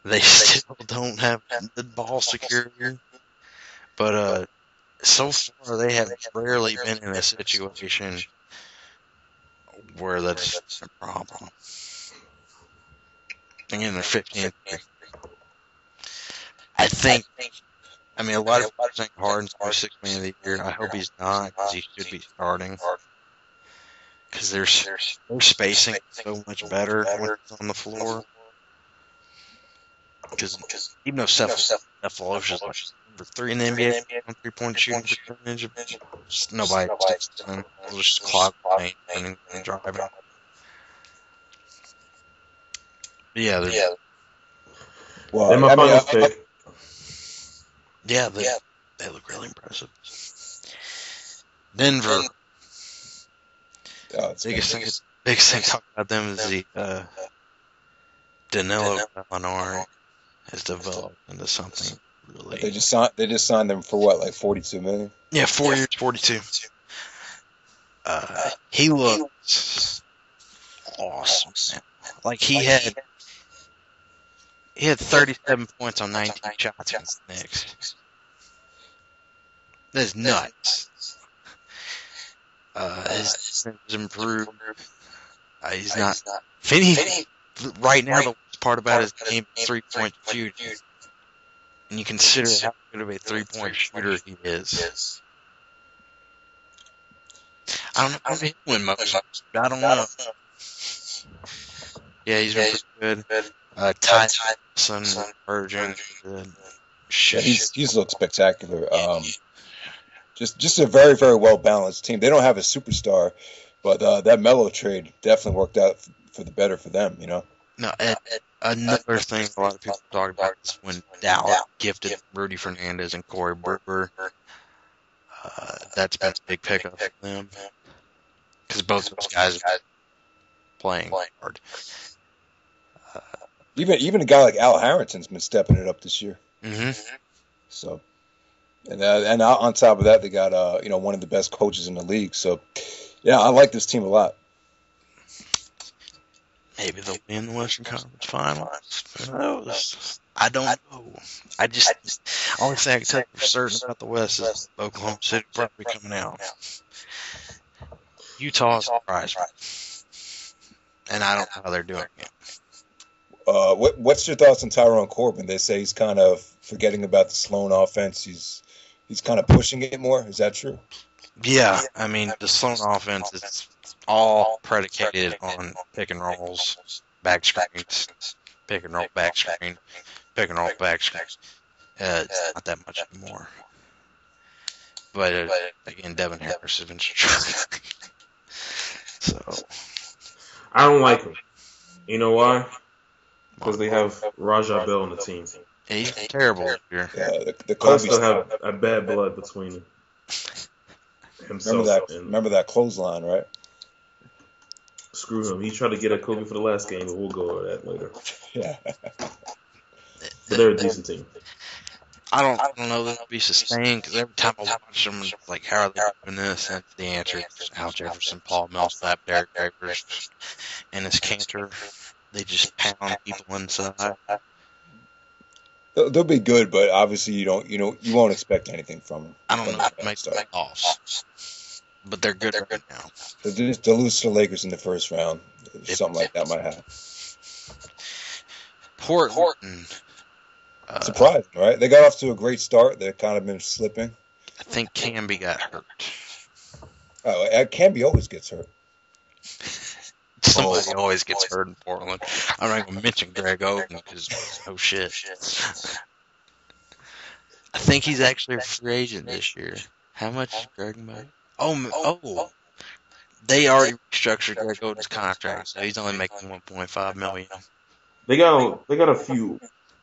They still don't have the ball security, but so far they have rarely been in a situation where that's a problem. Again, they're 15. I mean, a lot of people think Harden's going to be 6th man of the year. I hope he's not, because he should be starting. Because their spacing is so much better when he's on the floor. Because even though Cephalos's is like number 3 in the NBA on 3-point shooting percentage, nobody sticks to him. They'll just clog the paint and driving. Yeah, they're my finals pick. Yeah, they look really impressive. Denver. Biggest thing talk about them is the Danilo Gallinari has developed into something really. They just signed them for what, like $42 million? Yeah, 4 years, 42. He looks awesome, man. Like he had 37 points on 19 shots against the Knicks. That's nuts. His improved. He's not. Right now, the worst part about his game is 3-point shooting. And you consider how good of a 3-point shooter he is. I don't know if he'll win much. I don't know. Yeah, he's been pretty good. Ty Thompson, Virgin. He's looked spectacular. Just a very, very well balanced team. They don't have a superstar, but that Melo trade definitely worked out for the better for them. You know. No, another thing a lot of people talk about is when Dallas gifted Rudy Fernandez and Corey Brewer. That's been a big pickup for them because both those guys are playing hard. Even a guy like Al Harrington's been stepping it up this year. Mm-hmm. So, and on top of that, they got one of the best coaches in the league. So, yeah, I like this team a lot. Maybe they'll be in the Western Conference Finals. Who knows? I don't know. Only thing I can tell you for certain about the West is Oklahoma City probably coming out. Utah surprised me, and I don't know how they're doing it. What's your thoughts on Tyrone Corbin? They say he's kind of forgetting about the Sloan offense. He's kind of pushing it more. Is that true? Yeah, I mean the Sloan offense is all predicated on pick and rolls, back screens, pick and roll, back screen, pick and roll, back screen. It's not that much anymore. But again, Devin Harris has been struggling. So I don't like him. You know why? because they have Raja Bell on the team. Yeah, he's terrible this year. Yeah, the But I Kobe still stuff. have a bad blood between himself and Remember that clothesline, right? screw him. He tried to get at Kobe for the last game, but we'll go over that later. Yeah. But they're a decent team. I don't know that it'll be sustained because every time I watch them, it's like, how are they doing this? And the answer is Al Jefferson, Paul Millsap, Derek Favors, and this Cantor. They just pound people inside. They'll be good, but obviously you won't expect anything from them. I don't know if they make the playoffs, but they're good right now. They'll lose to the Lakers in the first round. Something like that might happen. Portland. Surprising, right? They got off to a great start. They've kind of been slipping. I think Camby got hurt. Oh, Camby always gets hurt. Somebody always gets hurt in Portland. I'm not going to mention Greg Oden because, oh shit. I think he's actually a free agent this year. How much is Greg make? Oh, they already restructured Greg Oden's contract, so he's only making $1.5 million. They got a few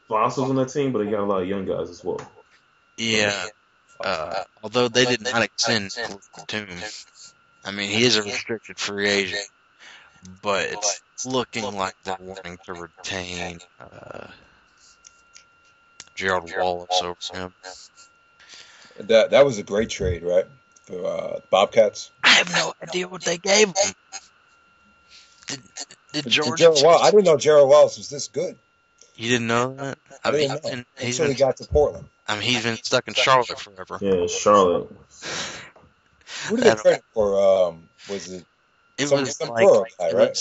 fossils on that team, but they got a lot of young guys as well. Yeah. Although they did not extend Tatum. I mean, he is a restricted free agent, but it's looking like they're wanting to retain Gerald Wallace over him. That was a great trade, right? For Bobcats. I have no idea what they gave him. Did George? I didn't know Gerald Wallace was this good. You didn't know that? I didn't know until he got to Portland. I mean, he's been stuck in Charlotte forever. Yeah, Charlotte. Who did they trade for? Was it? It some was guy, like right?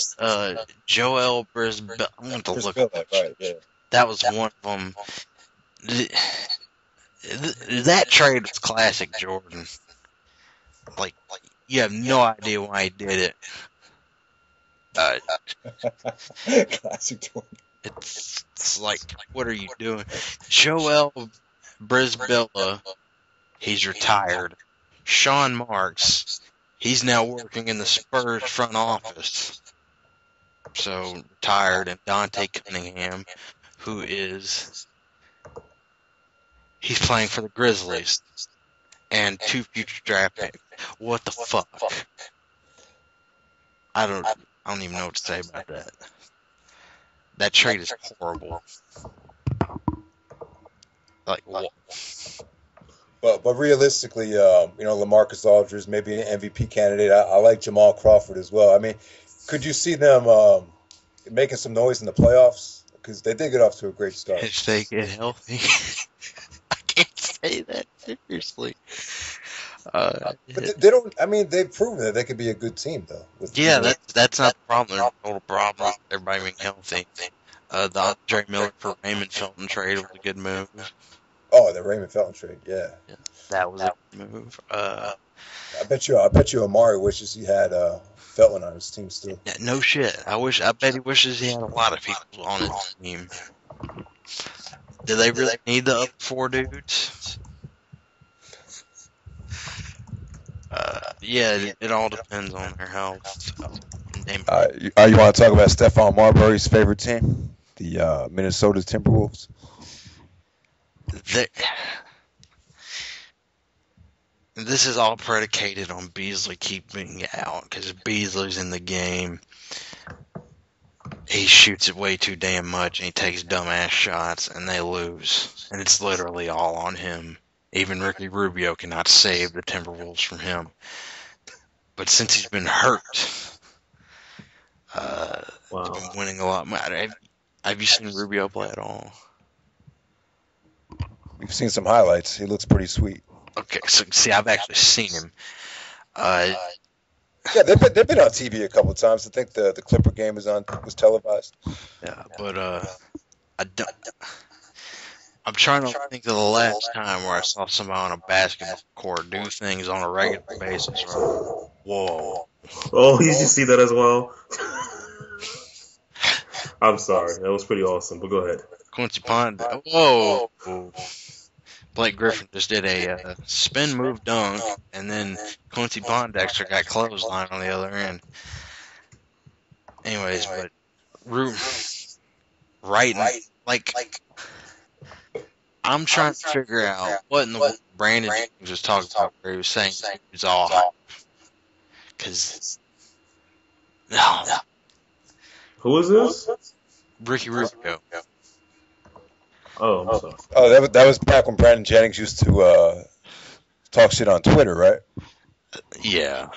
Joel Brisbane. I want to look Billett, up. right? Yeah. That was one of them. That trade was classic Jordan. Like you have no idea why he did it. Classic Jordan. It's like, what are you doing? Joel Brisbane, he's retired. Sean Marks, he's now working in the Spurs front office. So, retired. And Dante Cunningham, he's playing for the Grizzlies. And 2 future draft picks. What the fuck? I don't even know what to say about that. That trade is horrible. Like what? But realistically, LaMarcus Aldridge maybe an MVP candidate. I like Jamal Crawford as well. I mean, could you see them making some noise in the playoffs? Because they did get off to a great start. If they get healthy, I can't say that seriously. But they don't. I mean, they've proven that they could be a good team, though. That's not the problem. The total problem. Everybody being healthy. The Andre Miller for Raymond Felton trade was a good move. Oh, the Raymond Felton trade, yeah. That was a good move. I bet you Amari wishes he had Felton on his team still. Yeah, no shit. I bet he wishes he had a lot of people on his team. Do they really need the other 4 dudes? Yeah, it all depends on their health. You want to talk about Stephon Marbury's favorite team, the Minnesota Timberwolves? This is all predicated on Beasley keeping out because Beasley's in the game. He shoots it way too damn much and he takes dumbass shots and they lose. And it's literally all on him. Even Ricky Rubio cannot save the Timberwolves from him. But since he's been hurt, he's been winning a lot more. Have you seen Rubio play at all? We've seen some highlights. He looks pretty sweet. Okay, so see, I've actually seen him. Yeah, they've been on TV a couple of times. I think the Clipper game was televised. Yeah, but I'm trying to think of the last time where I saw somebody on a basketball court do things on a regular basis. Whoa. Oh, you should see that as well. I'm sorry. That was pretty awesome, but go ahead. Quincy Pond. Whoa. Blake Griffin just did a spin move dunk, and then Quincy Pondexter got clothesline on the other end. Anyways, but right? Like, I'm trying to figure out what in the world Brandon James was talking about where he was saying he was all hype. Because, no, Who is this? Ricky Rubio. Oh, I'm sorry. Oh, that was back when Brandon Jennings used to talk shit on Twitter, right? Yeah.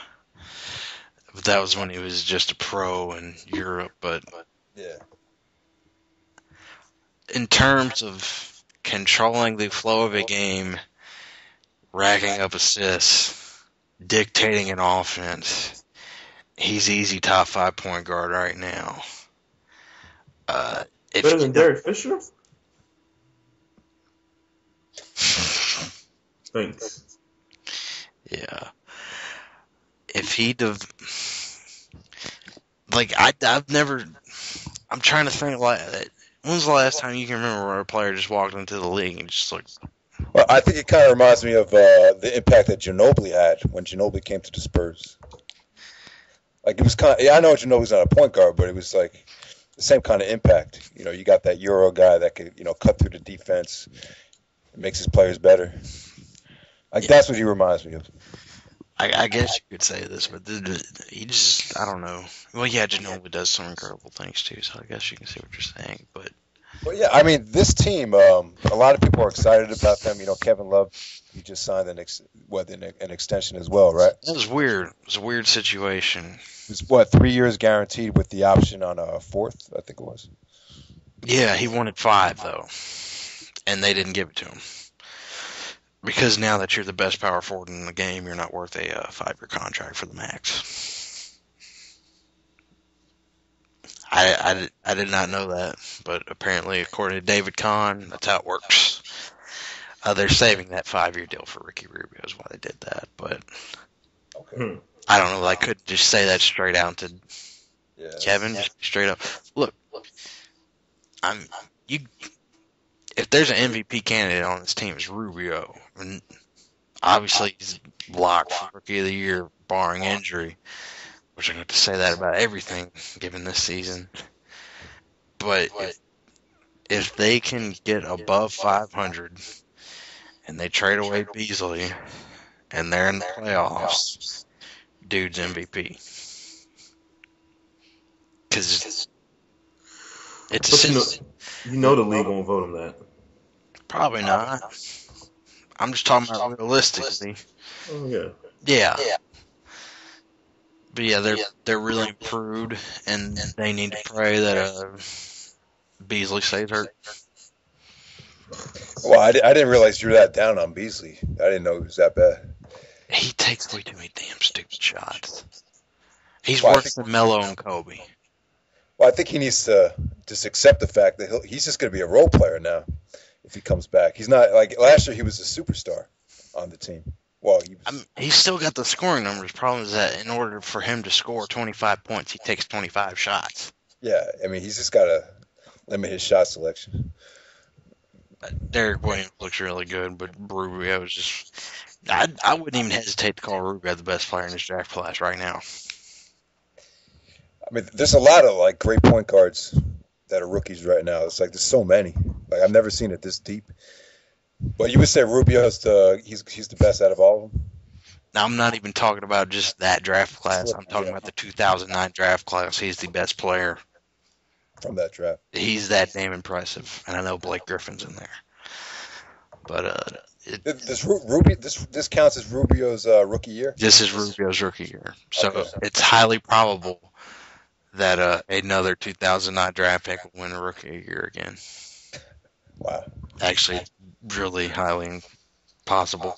But that was when he was just a pro in Europe. But Yeah. in terms of controlling the flow of a game, racking up assists, dictating an offense, he's easy top 5 point guard right now. If Better than Derek Fisher? Thanks. Yeah. If he I've never. I'm trying to think. When's the last time you can remember where a player just walked into the league and just like? Well, I think it kind of reminds me of the impact that Ginobili had when Ginobili came to the Spurs. Like it was kind of, I know Ginobili's not a point guard, but it was like the same kind of impact. You know, you got that Euro guy that could, cut through the defense, it makes his players better. Like that's what he reminds me of. I guess you could say this, but he just, I don't know. Well, yeah, Ginobili does some incredible things too, so I guess you can see what you're saying. But yeah, I mean, this team, a lot of people are excited about them. You know, Kevin Love, he just signed an extension as well, right? That was weird. It was a weird situation. It was 3 years guaranteed with the option on a fourth, I think it was. Yeah, he wanted 5 though, and they didn't give it to him. Because now that you're the best power forward in the game, you're not worth a 5-year contract for the max. I did not know that, but apparently, according to David Kahn, that's how it works. They're saving that 5-year deal for Ricky Rubio is why they did that. But Okay. I don't know. I couldn't just say that straight out to Kevin, just straight up. Look, if there's an MVP candidate on this team, it's Rubio. And obviously, he's locked for Rookie of the Year, barring injury, which I'm going to say that about everything given this season. But if they can get above 500 and they trade away Beasley and they're in the playoffs, dude's MVP. Because it's you know the league won't vote him that. Probably not. I'm just talking about realistically. Oh yeah. Yeah. But yeah, they're really improved, and they need to pray that Beasley stays hurt. Well, I didn't realize you were that down on Beasley. I didn't know he was that bad. He takes way too many damn stupid shots. He's worse than Melo and Kobe. Well, I think he needs to just accept the fact that he's just going to be a role player now if he comes back. He's not like last year. He was a superstar on the team. Well, he's still got the scoring numbers. Problem is that in order for him to score 25 points, he takes 25 shots. Yeah, I mean, he's just got to limit his shot selection. Derek Williams looks really good, but Rubio is just... I wouldn't even hesitate to call Rubio the best player in this draft class right now. I mean, there's a lot of like great point guards that are rookies right now. It's like there's so many. Like I've never seen it this deep. But you would say Rubio's he's the best out of all of them? Now, I'm not even talking about just that draft class. I'm talking about the 2009 draft class. He's the best player. From that draft. He's that damn impressive. And I know Blake Griffin's in there. But this counts as Rubio's rookie year? This is Rubio's rookie year. So It's highly probable that another 2009 draft pick will win a rookie year again. Wow. Actually, really highly possible.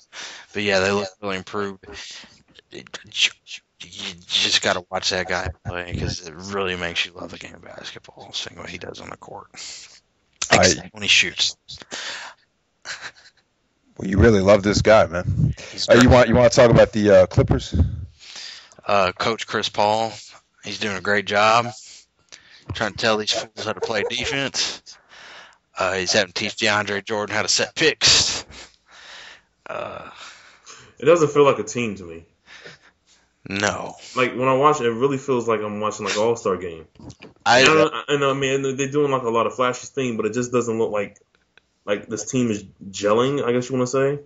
But yeah, they look really improved. You just got to watch that guy play because it really makes you love the game of basketball, seeing what he does on the court. Except when he shoots. Well, you really love this guy, man. You want to talk about the Clippers? Coach Chris Paul, he's doing a great job trying to tell these fools how to play defense. He's having to teach DeAndre Jordan how to set picks. It doesn't feel like a team to me. No. Like when I watch it, it really feels like I'm watching like an All-Star game. I I mean, they're doing like a lot of flashy things, but it just doesn't look like this team is gelling. I guess you want to say.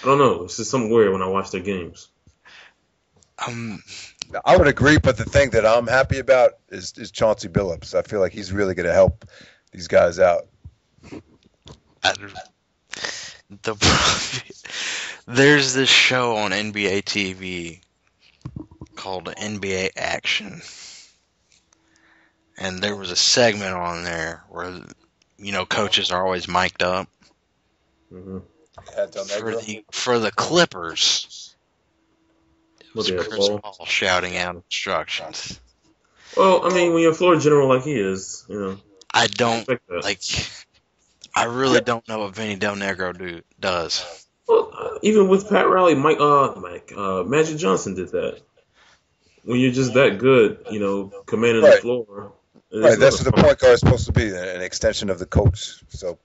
I don't know. It's just something weird when I watch their games. I would agree, but the thing that I'm happy about is Chauncey Billups. I feel like he's really going to help these guys out. There's this show on NBA TV called NBA Action, and there was a segment on there where coaches are always mic'd up. Mm-hmm. For the Clippers. It was Chris Paul shouting out instructions. Well, I mean, when you're a floor general like he is, I don't I really don't know what Vinny Del Negro does. Well, even with Pat Riley, Magic Johnson did that. When you're just that good, commanding the floor. Right, that's what the point guard is supposed to be, an extension of the coach. So,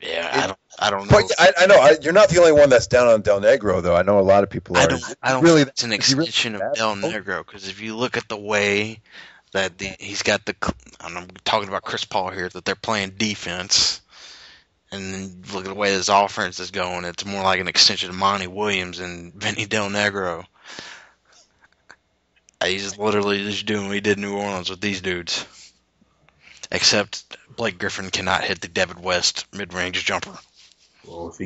yeah, I don't know. But I know you're not the only one that's down on Del Negro, though. I know a lot of people are. I don't really think it's an extension of Del Negro, because if you look at the way that he's got I'm talking about Chris Paul here, that they're playing defense, and then look at the way his offense is going, it's more like an extension of Monty Williams and Vinny Del Negro. He's literally just doing what he did in New Orleans with these dudes. Except Blake Griffin cannot hit the David West mid-range jumper. Well, if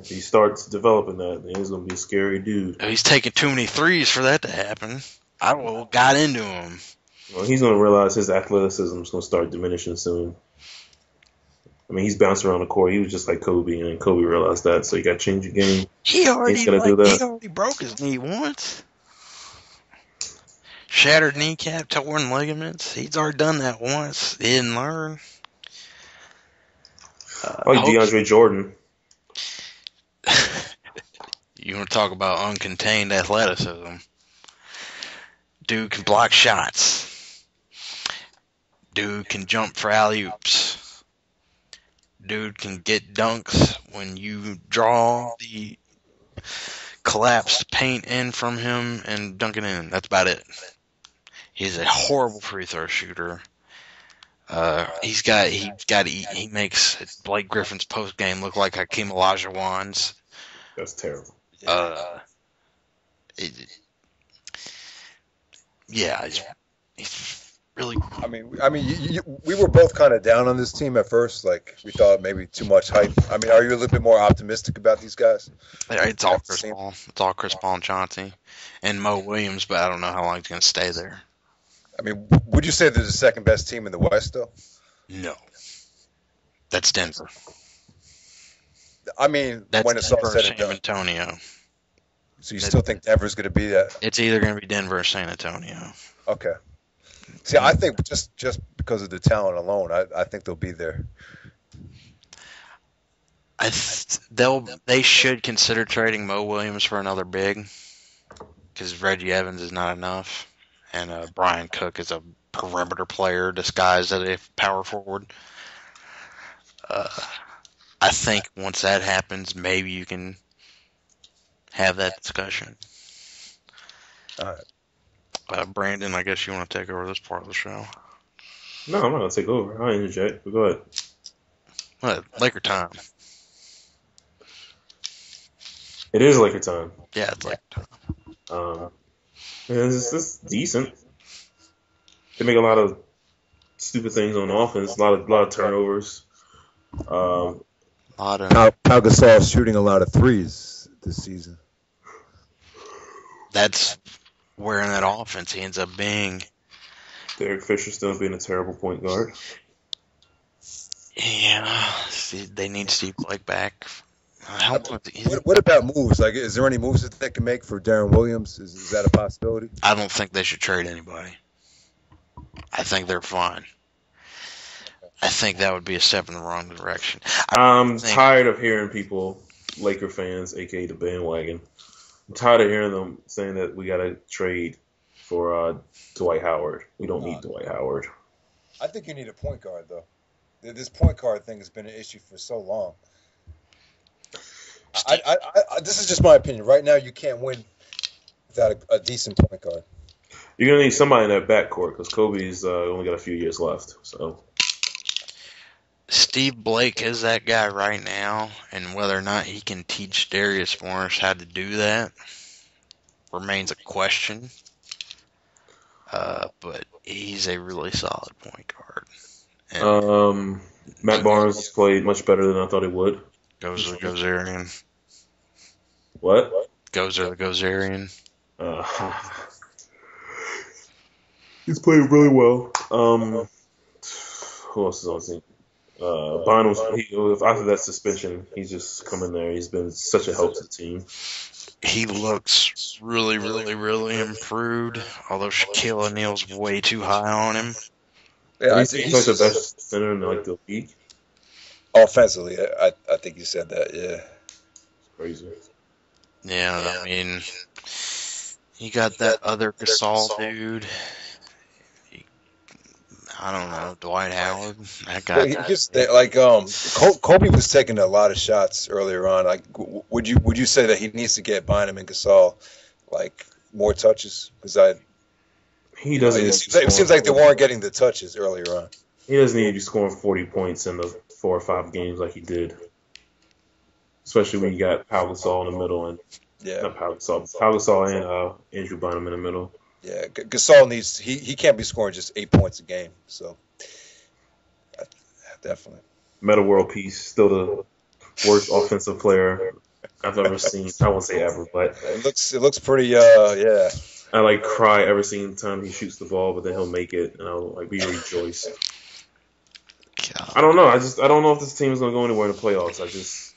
he starts developing that, then he's going to be a scary dude. He's taking too many threes for that to happen. I got into him. Well, he's going to realize his athleticism is going to start diminishing soon. I mean, he's bouncing around the court. He was just like Kobe, and Kobe realized that, so he got to change the game. He already broke his knee once. Shattered kneecap, torn ligaments. He's already done that once. He didn't learn. Like DeAndre Jordan. You want to talk about uncontained athleticism? Dude can block shots. Dude can jump for alley-oops. Dude can get dunks when you draw the collapsed paint in from him and dunk it in. That's about it. He's a horrible free throw shooter. He makes Blake Griffin's post game look like Hakeem Olajuwon's. That's terrible. He's really. I mean, we were both kind of down on this team at first. Like we thought maybe too much hype. I mean, are you a little bit more optimistic about these guys? It's all Chris Paul. It's all Chris Paul and Chauncey and Mo Williams, but I don't know how long he's going to stay there. I mean, would you say they're the second best team in the West, though? No. That's Denver. I mean, that's when it's all said and done. Antonio. So you still think Denver's going to be that? It's either going to be Denver or San Antonio. Okay. See, I think just because of the talent alone, I think they'll be there. They should consider trading Mo Williams for another big, because Reggie Evans is not enough. And Brian Cook is a perimeter player disguised as a power forward. I think once that happens, maybe you can have that discussion. All right. Brandon, I guess you want to take over this part of the show. No, I'm not going to take over. I'll interject. But go ahead. What? Laker time. It is Laker time. Yeah, it's Laker time. It's decent. They make a lot of stupid things on offense. A lot of turnovers. Pau Gasol's shooting a lot of threes this season. That's where in that offense he ends up being. Derek Fisher still being a terrible point guard. Yeah, they need Steve Blake back. What about moves? Like, is there any moves that they can make for Darren Williams? Is that a possibility? I don't think they should trade anybody. I think they're fine. I think that would be a step in the wrong direction. I'm tired of hearing people, Laker fans, aka the bandwagon. I'm tired of hearing them saying that we got to trade for Dwight Howard. We don't need Dwight Howard. I think you need a point guard, though. This point guard thing has been an issue for so long. This is just my opinion. Right now, you can't win without a decent point guard. You're going to need somebody in that backcourt because Kobe's only got a few years left. So Steve Blake is that guy right now, and whether or not he can teach Darius Morris how to do that remains a question. But he's a really solid point guard. And Matt Barnes has played much better than I thought he would. Gozer the Gozerian. What? Gozer the Gozerian. He's played really well. Who else is on the team? Bynum's, after that suspension, he's just come in there. He's been such a help to the team. He looks really, really, really improved, although Shaquille O'Neal's way too high on him. Yeah, I think he's like the best center in like the league. Offensively, I think you said that, yeah. It's crazy. Yeah, I mean, you got that other Gasol dude. I don't know, Dwight Howard. That guy. Kobe was taking a lot of shots earlier on. Like, would you say that he needs to get Bynum and Gasol like more touches? Because he doesn't. It seems like they weren't getting the touches earlier on. He doesn't need to be scoring 40 points in the 4 or 5 games like he did. Especially when you got Pau Gasol in the middle and not Pau Gasol and Andrew Bynum in the middle. Yeah, Gasol needs he can't be scoring just 8 points a game. So definitely. Meta World Peace, still the worst offensive player I've ever seen. I won't say ever, but it looks pretty yeah. I like cry every single time he shoots the ball, but then he'll make it, and we rejoice. God. I don't know. I don't know if this team is going to go anywhere in the playoffs.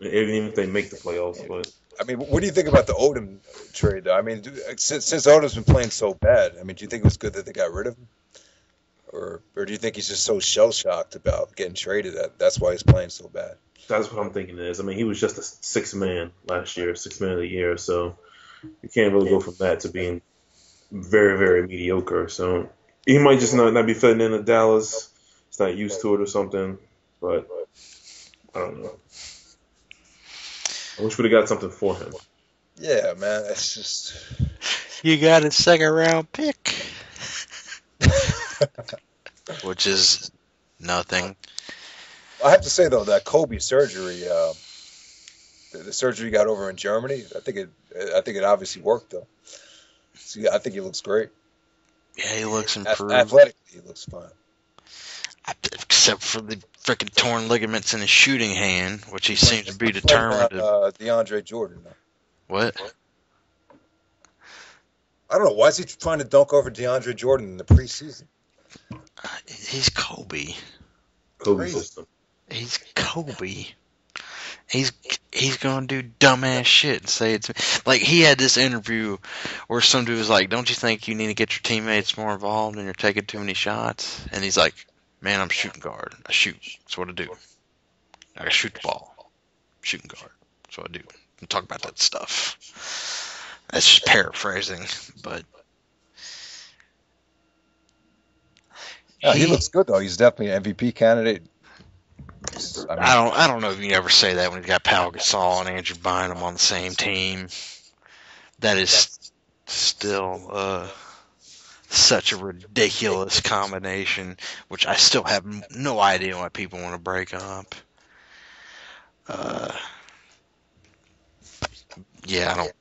Even if they make the playoffs, but. I mean, what do you think about the Odom trade, though? I mean, since Odom's been playing so bad, I mean, do you think it was good that they got rid of him? Or do you think he's just so shell-shocked about getting traded that's why he's playing so bad? That's what I'm thinking it is. I mean, he was just a 6th man last year, 6th man of the year, so you can't really go from that to being very, very mediocre. So he might just not be fitting into Dallas. He's not used to it or something, but I don't know. I wish we'd have got something for him. Yeah, man, it's just... You got a 2nd round pick. Which is nothing. I have to say, though, that Kobe surgery, the surgery he got over in Germany, I think it obviously worked, though. So, I think he looks great. Yeah, he looks improved. Athletically, he looks fine. Except for the freaking torn ligaments in his shooting hand, which he seems to be determined to. DeAndre Jordan. Though. What? I don't know. Why is he trying to dunk over DeAndre Jordan in the preseason? He's Kobe. Kobe system. He's Kobe. He's gonna do dumbass shit and say it's like he had this interview where some dude was like, "Don't you think you need to get your teammates more involved and you're taking too many shots?" And he's like, "Man, I'm shooting guard. I shoot. That's what I do. I can shoot the ball. Shooting guard. That's what I do." And talk about that stuff. That's just paraphrasing, but he looks good though. He's definitely an MVP candidate. I don't know if you ever say that when you've got Pau Gasol and Andrew Bynum on the same team. That is still such a ridiculous combination, which I still have no idea why people want to break up. Yeah, I don't.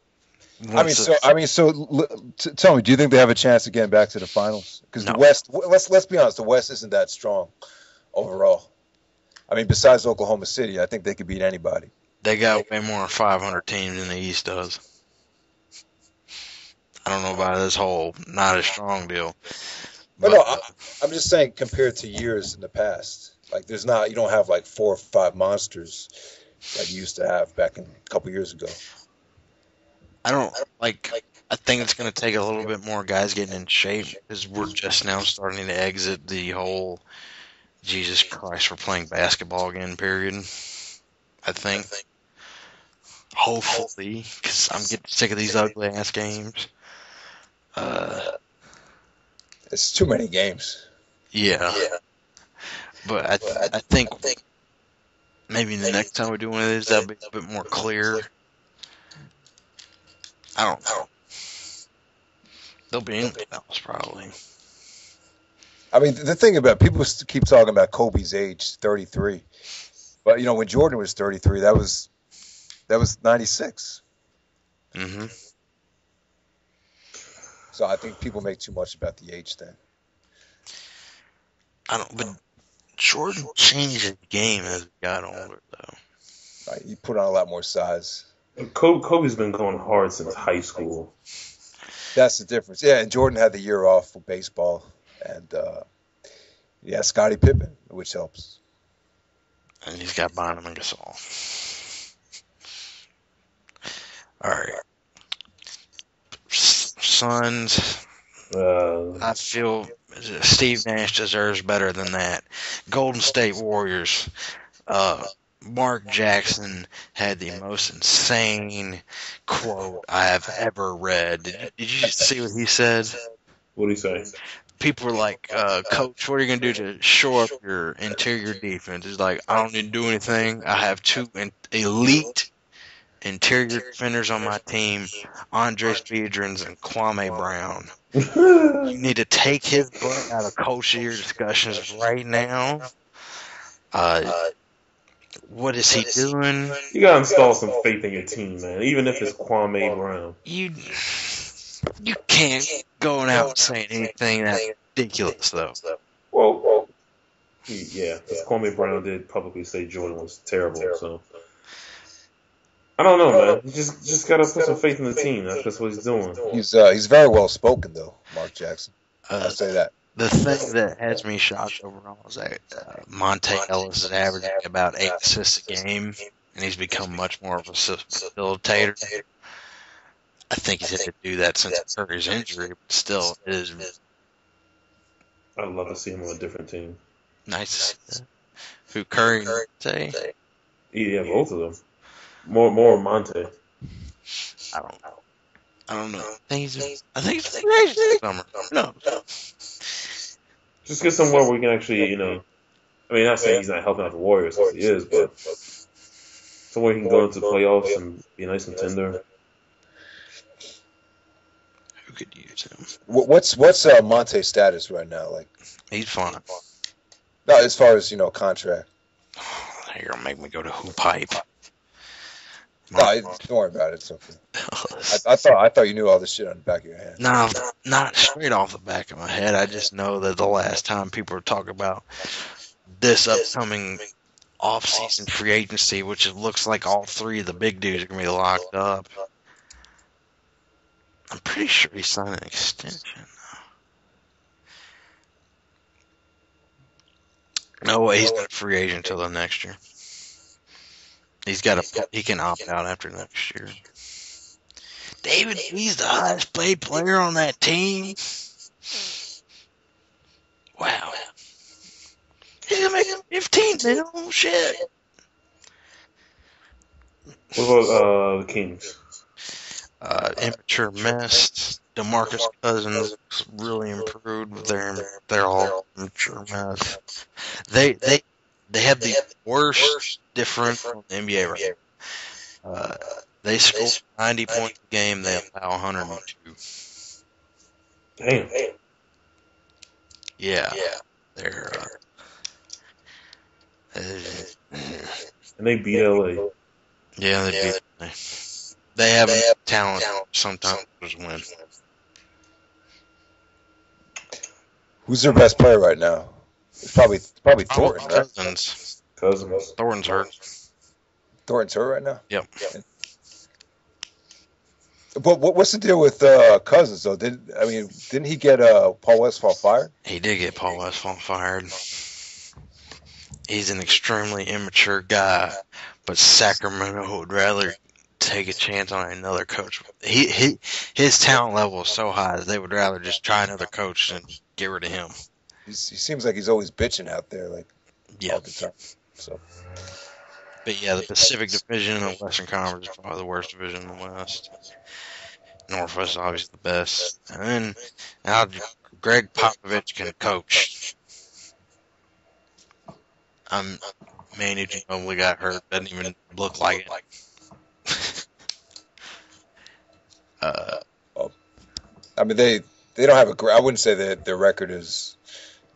Tell me, do you think they have a chance of getting back to the finals? Because no. The West, let's be honest, the West isn't that strong overall. I mean, besides Oklahoma City, I think they could beat anybody. They got way more than 500 teams than the East does. I don't know about this whole not a strong deal. But no, I'm just saying compared to years in the past. Like, you don't have like 4 or 5 monsters like you used to have back a couple years ago. I think it's going to take a little bit more guys getting in shape because we're just now starting to exit the whole Jesus Christ, we're playing basketball again period. I think. Hopefully, because I'm getting sick of these ugly ass games. It's too many games. Yeah. But I think maybe the next time we do one of these, that'll be a bit more clear. I don't know. They'll be in the playoffs probably. I mean, the thing about people keep talking about Kobe's age, 33, but when Jordan was 33, that was 96. Mm-hmm. So I think people make too much about the age thing. But Jordan changed his game as he got older, though. Right? He put on a lot more size. Kobe's been going hard since high school. That's the difference. Yeah, and Jordan had the year off for baseball, and Scottie Pippen, which helps. And he's got Bynum and Gasol. All right. Suns. I feel Steve Nash deserves better than that. Golden State Warriors. Mark Jackson had the most insane quote I have ever read. Did you see what he said? What did he say? People were like, Coach, what are you going to do to shore up your interior defense? He's like, I don't need to do anything. I have two elite interior defenders on my team, Andres Biedrins and Kwame Brown. You need to take his butt out of Coach of the Year discussions right now. What is he doing? You gotta install some faith in your team, man. Even if it's Kwame Brown. You can't go out and say anything that's ridiculous, though. Well, yeah, because Kwame Brown did publicly say Jordan was terrible. So I don't know, man. You just gotta put some faith in the team. That's what he's doing. He's very well spoken, though, Mark Jackson. I'll say that. The thing that has me shocked overall is that Monte Ellis is averaging about 8 assists a game, and he's become much more of a facilitator. I think he's had to do that since Curry's injury, but still, it is. I'd love to see him on a different team. Nice. Who, Curry and Monte? Yeah, both of them. More Monte. I don't know. I think he's free agent this summer. No. Just get somewhere where we can actually, I mean, not saying he's not helping out the Warriors, because he is, but somewhere he can go into the playoffs and be a nice contender. Who could use him? What's Monte's status right now? Like, he's fine. No, as far as contract. You're gonna make me go to Hoop Hype. No, don't worry about it. It's okay. I thought you knew all this shit on the back of your head. No, not straight off the back of my head. I just know that the last time people were talking about this upcoming off-season free agency, which it looks like all three of the big dudes are going to be locked up, I'm pretty sure he signed an extension. No way he's not a free agent until the next year. He can opt out after next year. David, he's the highest paid player on that team. Wow. He's gonna make 15 million. Shit. What about the Kings? Immature mess. DeMarcus Cousins really improved with they're all immature mess. They have the worst differential in the NBA right now. They score 90 points a game. They allow 102. Damn. Yeah. They're. And they beat LA. Yeah, they beat LA. They have talent. Sometimes just win. Who's their best player right now? It's probably Thornton, right? Cousins. Thornton's hurt. Thornton's hurt right now? Yep. But what's the deal with Cousins, though? Didn't he get Paul Westphal fired? He did get Paul Westphal fired. He's an extremely immature guy, but Sacramento would rather take a chance on another coach. His talent level is so high that they would rather just try another coach than get rid of him. He seems like he's always bitching out there, all the time. So. But yeah, the Pacific Division in the Western Conference is probably the worst division in the West. Northwest is obviously the best. And then Greg Popovich can coach. Manu Ginobili got hurt. Doesn't even look like it. they don't have a great. I wouldn't say that their record is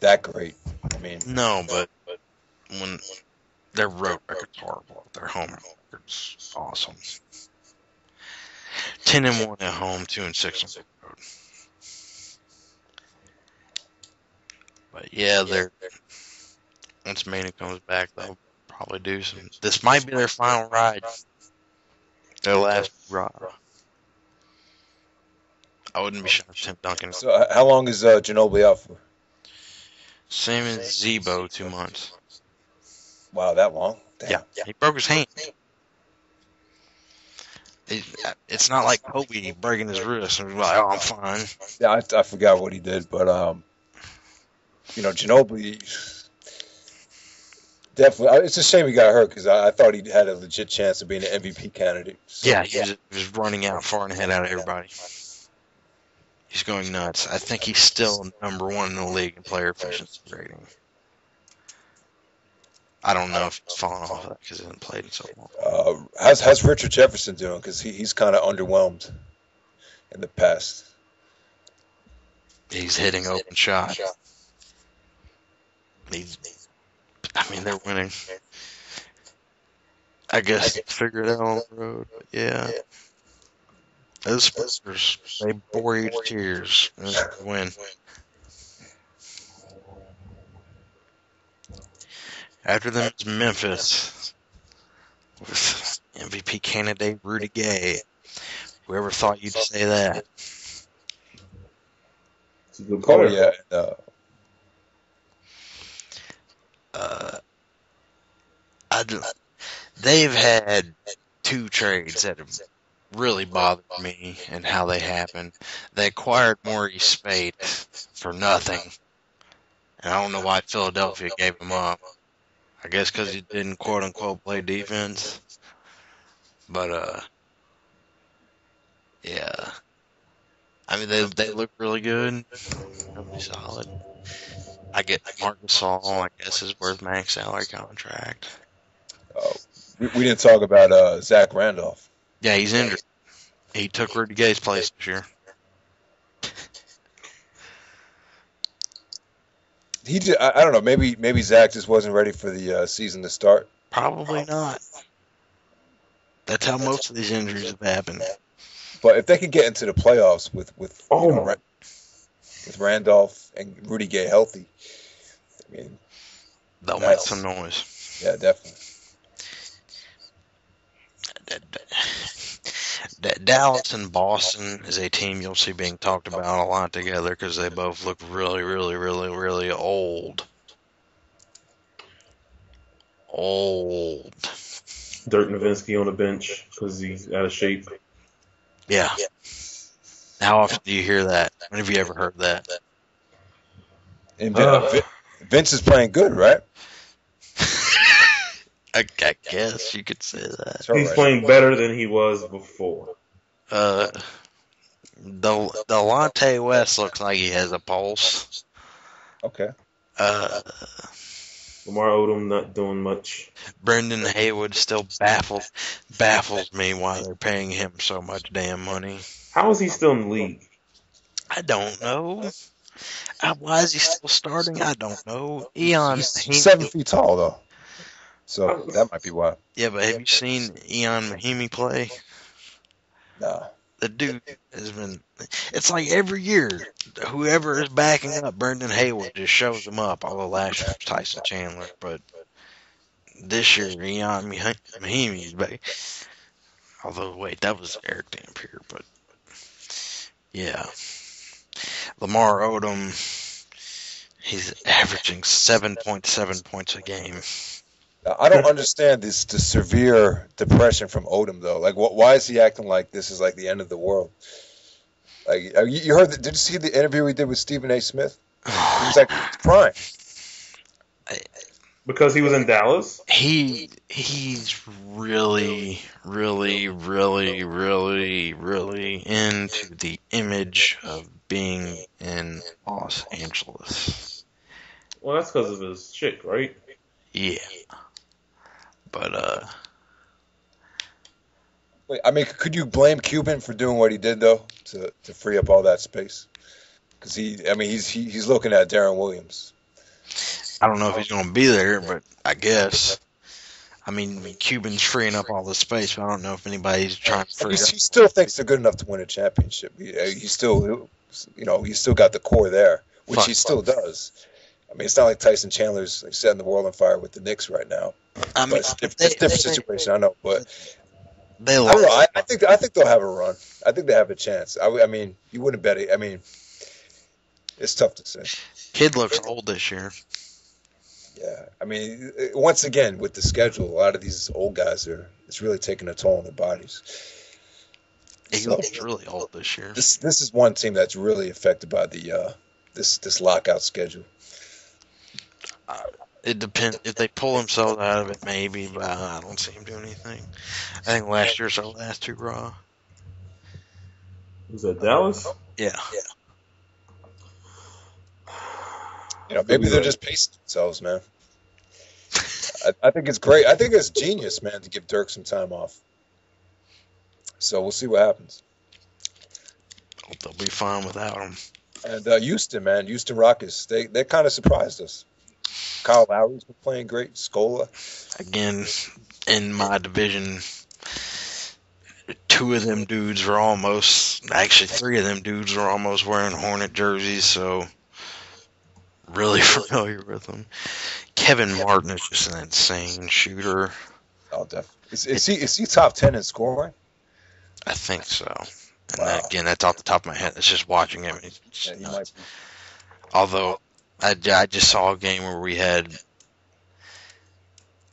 that great. I mean, No, but when their road record's horrible, their home record's awesome. 10-1 at home, 2-6 on the road. But yeah, they're once Manning comes back, they'll probably do some. This might be their final ride, their last ride. I wouldn't be shocked if Tim Duncan. so how long is Ginobili out for? Same as Zebo, 2 months. Wow, that long? Damn. Yeah, he broke his hand. It's not like Kobe breaking his wrist and was like, "Oh, I'm fine." Yeah, I forgot what he did, but Ginobili definitely. It's a shame he got hurt because I thought he had a legit chance of being an MVP candidate. So, Yeah, he was running out far and ahead out of everybody. He's going nuts. I think he's still number 1 in the league in player efficiency rating. I don't know if he's fallen off of that because he hasn't played in so long. How's Richard Jefferson doing? Because he's kind of underwhelmed in the past. He's hitting open shot. They're winning. I guess figure it out on the road. But yeah. Those Spurs, they bore you to tears and they win. After them is Memphis with MVP candidate Rudy Gay. Whoever thought you'd say that? It's a good player. Oh yeah. They've had 2 trades that have really bothered me and how they happened. They acquired Maurice Spade for nothing. And I don't know why Philadelphia gave him up. I guess because he didn't quote-unquote play defense. But, yeah. They look really good. Really solid. I get Marc Gasol, I guess, is worth max salary contract. We didn't talk about Zach Randolph. Yeah, he's injured. He took Rudy Gay's place this year. He did, I don't know. Maybe Zach just wasn't ready for the season to start. Probably not. That's how most of these injuries have happened. But if they could get into the playoffs with Randolph and Rudy Gay healthy, I mean, they'll make some noise. Yeah, definitely. Dallas and Boston is a team you'll see being talked about a lot together because they both look really, really, really, really old. Old. Dirk Nowitzki on the bench because he's out of shape. Yeah. How often do you hear that? When have you ever heard that? And Vince is playing good, right? I guess you could say that. He's playing better than he was before. Delonte West looks like he has a pulse. Okay. Lamar Odom not doing much. Brendan Haywood still baffles me why they're paying him so much damn money. How is he still in the league? I don't know. Why is he still starting? I don't know. He's 7 feet tall, though. So that might be why. Yeah, but have you seen Ian Mahimi play? No. The dude has been... It's like every year, whoever is backing up Brendan Haywood just shows him up. Although last year was Tyson Chandler. But this year, Ian Mahimi is back. Although, wait, that was Eric Dampier. But, yeah. Lamar Odom, he's averaging 7.7 points a game. I don't understand the severe depression from Odom though. Like, why is he acting like this is like the end of the world? Like, you heard? Did you see the interview he did with Stephen A. Smith? He was like crying because he was in Dallas. He's really, really, really, really, really into the image of being in Los Angeles. Well, that's because of his chick, right? Yeah. But, Wait, I mean, could you blame Cuban for doing what he did, though, to free up all that space? Because he's looking at Darren Williams. I don't know if he's going to be there, but I guess. I mean, Cuban's freeing up all the space, but I don't know if anybody's trying to free He up. still thinks they're good enough to win a championship. He's still, he's still got the core there, which he still does. I mean, it's not like Tyson Chandler's setting the world on fire with the Knicks right now. I mean, it's a different situation, I know, but they I don't know. I think they'll have a run. I think they have a chance. I mean, you wouldn't bet it. I mean, it's tough to say. Kid looks old this year. Yeah, I mean, once again, with the schedule, a lot of these old guys it's really taking a toll on their bodies. He looks really old this year. This is one team that's really affected by the this lockout schedule. It depends if they pull themselves out of it, maybe, but I don't see him doing anything. I think last year's our last two raw. Was that Dallas? Yeah. Maybe they're just pacing themselves, man. I think it's great. I think it's genius, man, to give Dirk some time off. So we'll see what happens. Hope they'll be fine without him. And Houston Rockets, they kind of surprised us. Kyle Lowry's been playing great. Scola. Again, in my division, three of them dudes were almost wearing Hornet jerseys, so really familiar with them. Kevin Martin is just an insane shooter. Oh, definitely. Is he top 10 in scoring? I think so. And Wow. again, that's off the top of my head. It's just watching him. Yeah, he might be. Although, I just saw a game where we had.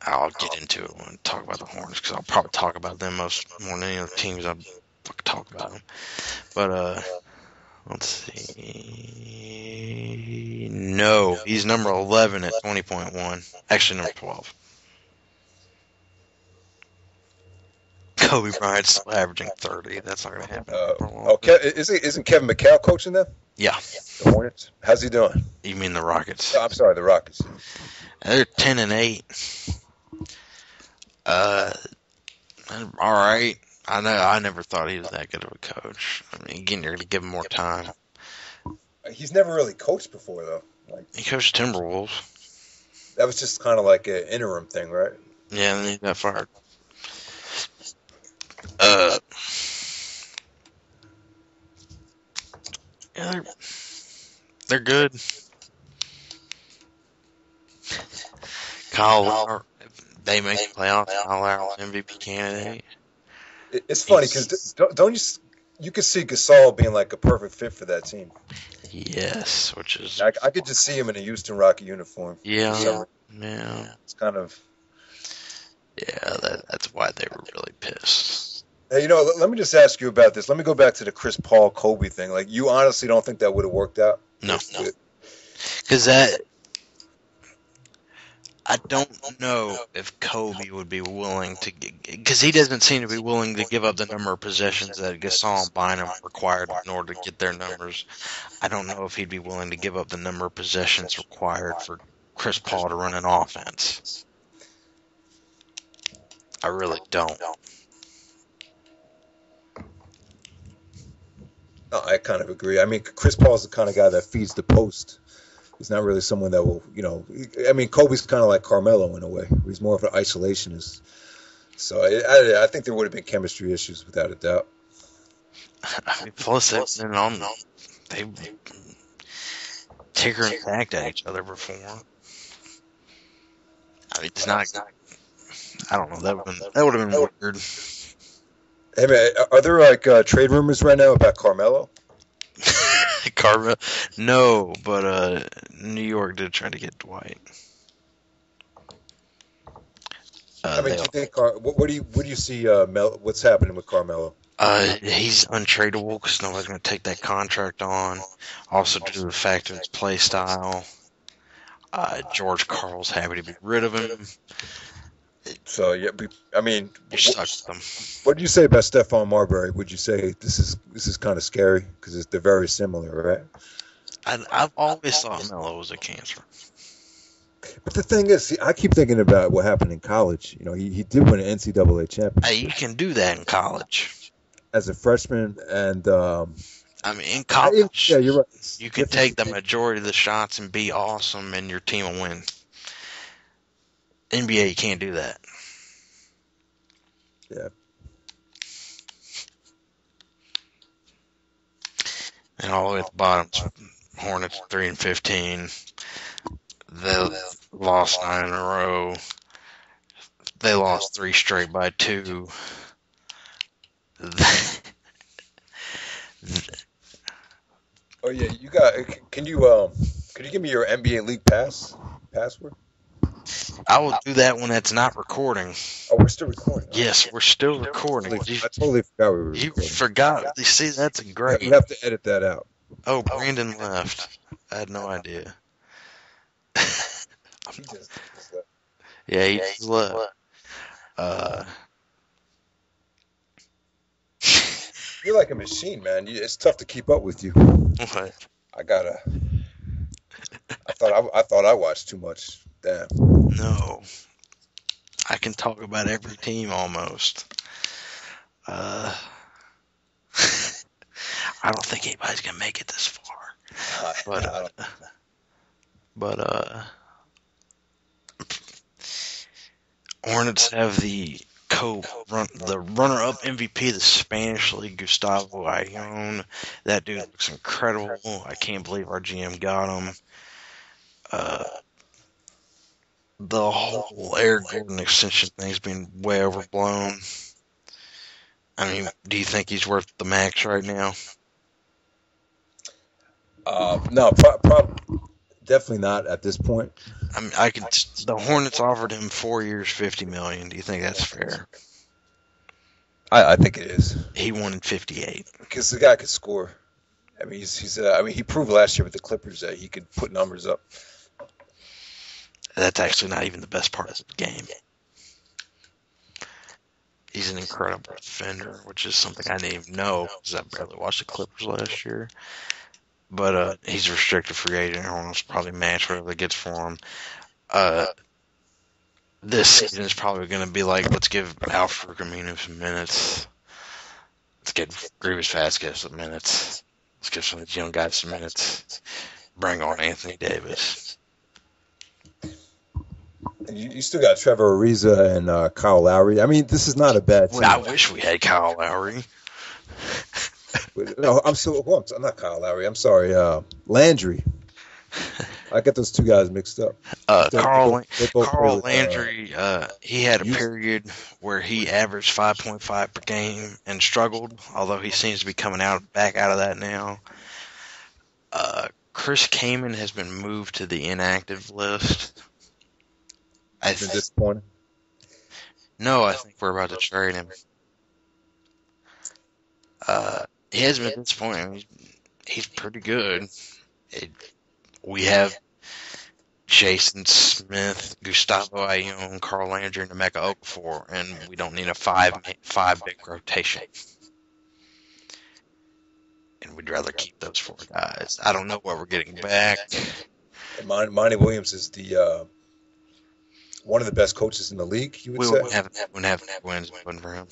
I'll get into it when I talk about the Hornets because I'll probably talk about them more than any other teams. I fucking talk about them. But let's see. No, he's number 11 at 20.1. Actually, number 12. Kobe Bryant's still averaging 30. That's not going to happen. Isn't Kevin McHale coaching them? Yeah. The Hornets. How's he doing? You mean the Rockets? I'm sorry, the Rockets. They're 10-8. All right. I know. I never thought he was that good of a coach. I mean, again, you're going to give him more time. He's never really coached before, though. He coached Timberwolves. That was just kind of like an interim thing, right? Yeah, and then he got fired. Yeah, they're good. Kyle Lowry, if they make the playoffs, Kyle Lowry's MVP candidate. It's funny because don't you could see Gasol being like a perfect fit for that team. Yes, which is I could just see him in a Houston Rocket uniform. Yeah. It's kind of that's why they were really pissed. Hey, let me just ask you about this. Let me go back to the Chris Paul Kobe thing. Like, you honestly don't think that would have worked out? No. Because I don't know if Kobe would be willing to, because he doesn't seem to be willing to give up the number of possessions that Gasol and Bynum required in order to get their numbers. I don't know if he'd be willing to give up the number of possessions required for Chris Paul to run an offense. I really don't. No, I kind of agree. I mean, Chris Paul's the kind of guy that feeds the post. He's not really someone that will, I mean, Kobe's kind of like Carmelo in a way. He's more of an isolationist. So I think there would have been chemistry issues without a doubt. I mean, plus they've ticker and tagged at each other before. I mean, it's not. I don't know. That would have been weird. Hey man, are there like trade rumors right now about Carmelo? Carmelo? No, but New York did try to get Dwight. I mean, do you think what do you see? What's happening with Carmelo? He's untradeable because nobody's going to take that contract on. Also, due to the fact of his play style, George Karl's happy to be rid of him. So yeah, I mean, what do you say about Stephon Marbury? Would you say this is kind of scary because they're very similar, right? I've always thought Melo was a cancer. But the thing is, I keep thinking about what happened in college. He did win an NCAA championship. Hey, you can do that in college As a freshman, and I mean, in college, Yeah, you're right. It's you could take the majority of the shots and be awesome, and your team will win. NBA, you can't do that. Yeah. And all the way at the bottom, Hornets 3-15. They lost 9 in a row. They lost 3 straight by 2. Oh yeah, you got. Can you give me your NBA League password? I will do that when it's not recording. Oh, we're still recording. Yes, we're still recording. I totally forgot we were You recording. forgot. You see, that's great. We have to edit that out. Oh, Brandon left. I had no idea. He just left. Yeah, he just left. You're like a machine, man. It's tough to keep up with you. What? I thought I watched too much. Damn. No. I can talk about every team almost. I don't think anybody's gonna make it this far. But Hornets have the runner-up MVP of the Spanish League, Gustavo Ayón. That dude looks incredible. I can't believe our GM got him. The whole Eric Gordon extension thing's been way overblown. I mean, do you think he's worth the max right now? No, definitely not at this point. I mean, the Hornets offered him 4 years, $50 million. Do you think that's fair? I think it is. He wanted 58 because the guy could score. I mean, he proved last year with the Clippers that he could put numbers up. That's actually not even the best part of the game. He's an incredible defender, which is something I didn't even know because I barely watched the Clippers last year. But he's a restricted free agent. Hornets probably match whatever they gets for him. This season is probably going to be like, let's give Alfred Camino some minutes. Let's get Grievous Vasquez some minutes. Let's give some of these young guys some minutes. Bring on Anthony Davis. You still got Trevor Ariza and Kyle Lowry. I mean, this is not a bad team. I wish we had Kyle Lowry. No, I'm not Kyle Lowry. I'm sorry, Landry. I get those two guys mixed up. Carl Landry, he had a period where he averaged 5.5 per game and struggled, although he seems to be coming back out of that now. Chris Kaman has been moved to the inactive list. Disappointed? No, I think we're about to trade him. He hasn't been disappointing. He's pretty good. We have Jason Smith, Gustavo Ayón, Carl Landry, and Emeka Okafor, and we don't need a five big rotation. And we'd rather keep those 4 guys. I don't know what we're getting back. Monty Williams is the one of the best coaches in the league. You would say. We wouldn't have wins voting for him.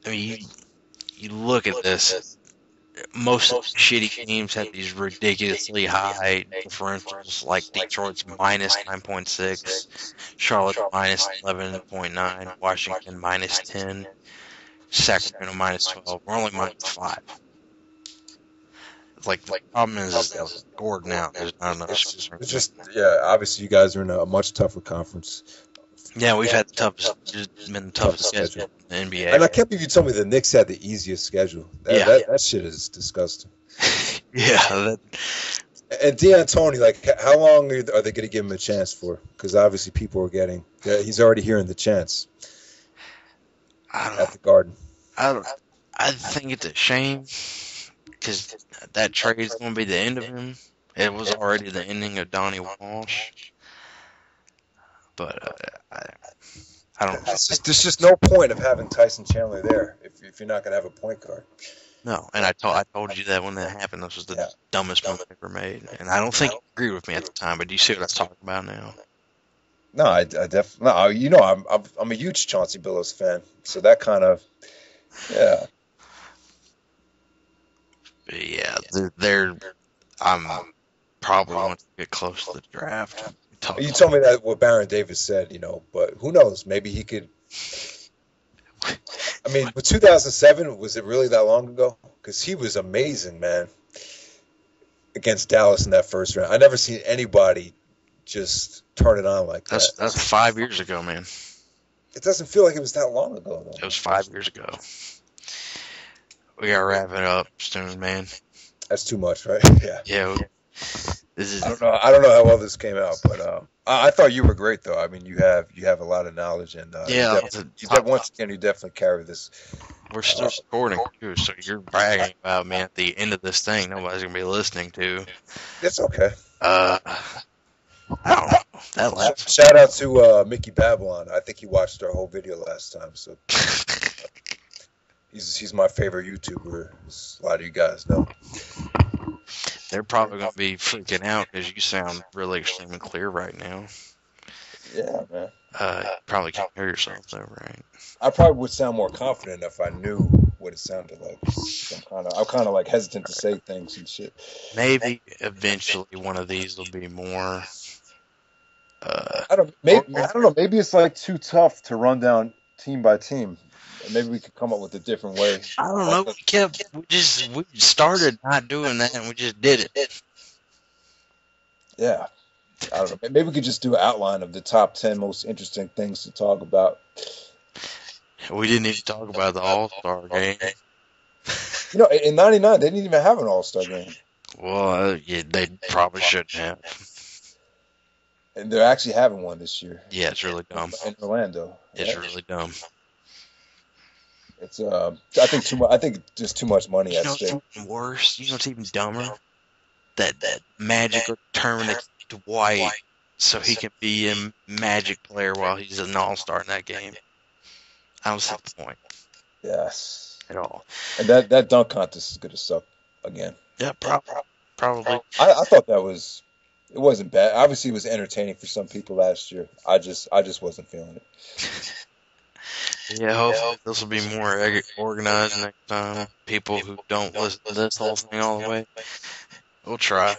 I mean, you look at this. Most shitty teams have these ridiculously high differentials, like Detroit's minus 9.6, Charlotte minus 11.9, Washington minus 10, Sacramento minus 12. We're only minus 5. Like the problem is Gordon out. There's not enough. It's just obviously you guys are in a much tougher conference. Yeah, we've had been the toughest schedule in the NBA. And I can't believe you told me the Knicks had the easiest schedule. That shit is disgusting. Yeah. And D'Antoni, like, how long are they going to give him a chance for? Because obviously people are he's already hearing the chants at the Garden. I think it's a shame because that trade is going to be the end of him. It was already the ending of Donnie Walsh. But I don't know. There's just no point of having Tyson Chandler there if you're not going to have a point guard. No, and I told you that when that happened. This was the dumbest move ever made. And I don't think you agreed with me at the time, but do you see what I was talking about now? No, I definitely. No, I'm a huge Chauncey Billups fan, so that kind of Yeah. But yeah, I'm probably want to get close to the draft. You told me that what Baron Davis said, but who knows? Maybe he could. I mean, but 2007, was it really that long ago? Because he was amazing, man, against Dallas in that first round. I never seen anybody just turn it on like that. That's 5 years ago, man. It doesn't feel like it was that long ago, though. It was 5 years ago. We gotta wrap it up soon, man. That's too much, right? Yeah. Yeah. This is. I don't know how well this came out, but I thought you were great, though. I mean, you have a lot of knowledge, and yeah. Once again, you definitely carry this. We're still recording too, so you're bragging about me at the end of this thing. Nobody's gonna be listening to. It's okay. I don't know. That last Shout out to Mickey Babylon. I think he watched our whole video last time, so he's my favorite YouTuber, as a lot of you guys know. They're probably going to be freaking out because you sound really extremely clear right now. Yeah, man. You probably can't hear yourself though, right? I probably would sound more confident if I knew what it sounded like. I'm kind of like hesitant to say things and shit. Maybe eventually one of these will be more. I don't know. Maybe it's like too tough to run down team by team. Maybe we could come up with a different way. I don't know. We started not doing that, and we just did it. Yeah. I don't know. Maybe we could just do an outline of the top 10 most interesting things to talk about. We didn't even talk about the All-Star game. In '99, they didn't even have an All-Star game. Well, yeah, they probably shouldn't have. And they're actually having one this year. Yeah, it's really dumb. In Orlando. It's really dumb. It's I think there's too much money at stake. What's even worse? You know what's even dumber? That Magic are determined to Dwight so he can be a Magic player while he's an All-Star in that game. I don't see the point. Yes. At all. And that dunk contest is gonna suck again. Yeah, probably. I thought it wasn't bad. Obviously, it was entertaining for some people last year. I just wasn't feeling it. Yeah, hopefully this will be more organized next time. People who don't listen to this whole thing all the way, we'll try.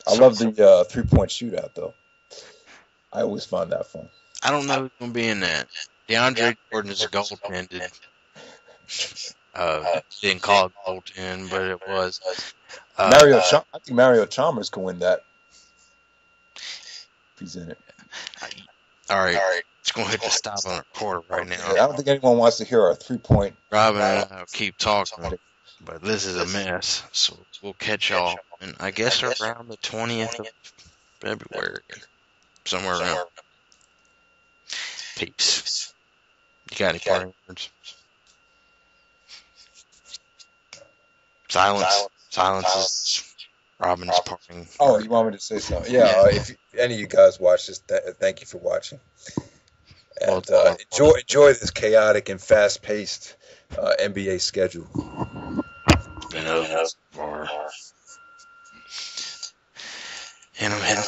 I love the 3-point shootout, though. I always find that fun. I don't know who's going to be in that. DeAndre Jordan is a goaltended. Didn't call it goaltend, but it was. I think Mario Chalmers can win that. If he's in it. All right. It's going to hit the stop on the recorder right now. I don't think anyone wants to hear our 3-point. Robin and I will keep talking, but this is a mess. So we'll catch y'all, and I guess around the 20th of February, somewhere around. Peace. You got any parting words? Silence is Robin's parting. Oh, you want me to say something? Yeah. If any of you guys watch this, thank you for watching. And enjoy this chaotic and fast-paced NBA schedule. Been over far. And I'm heading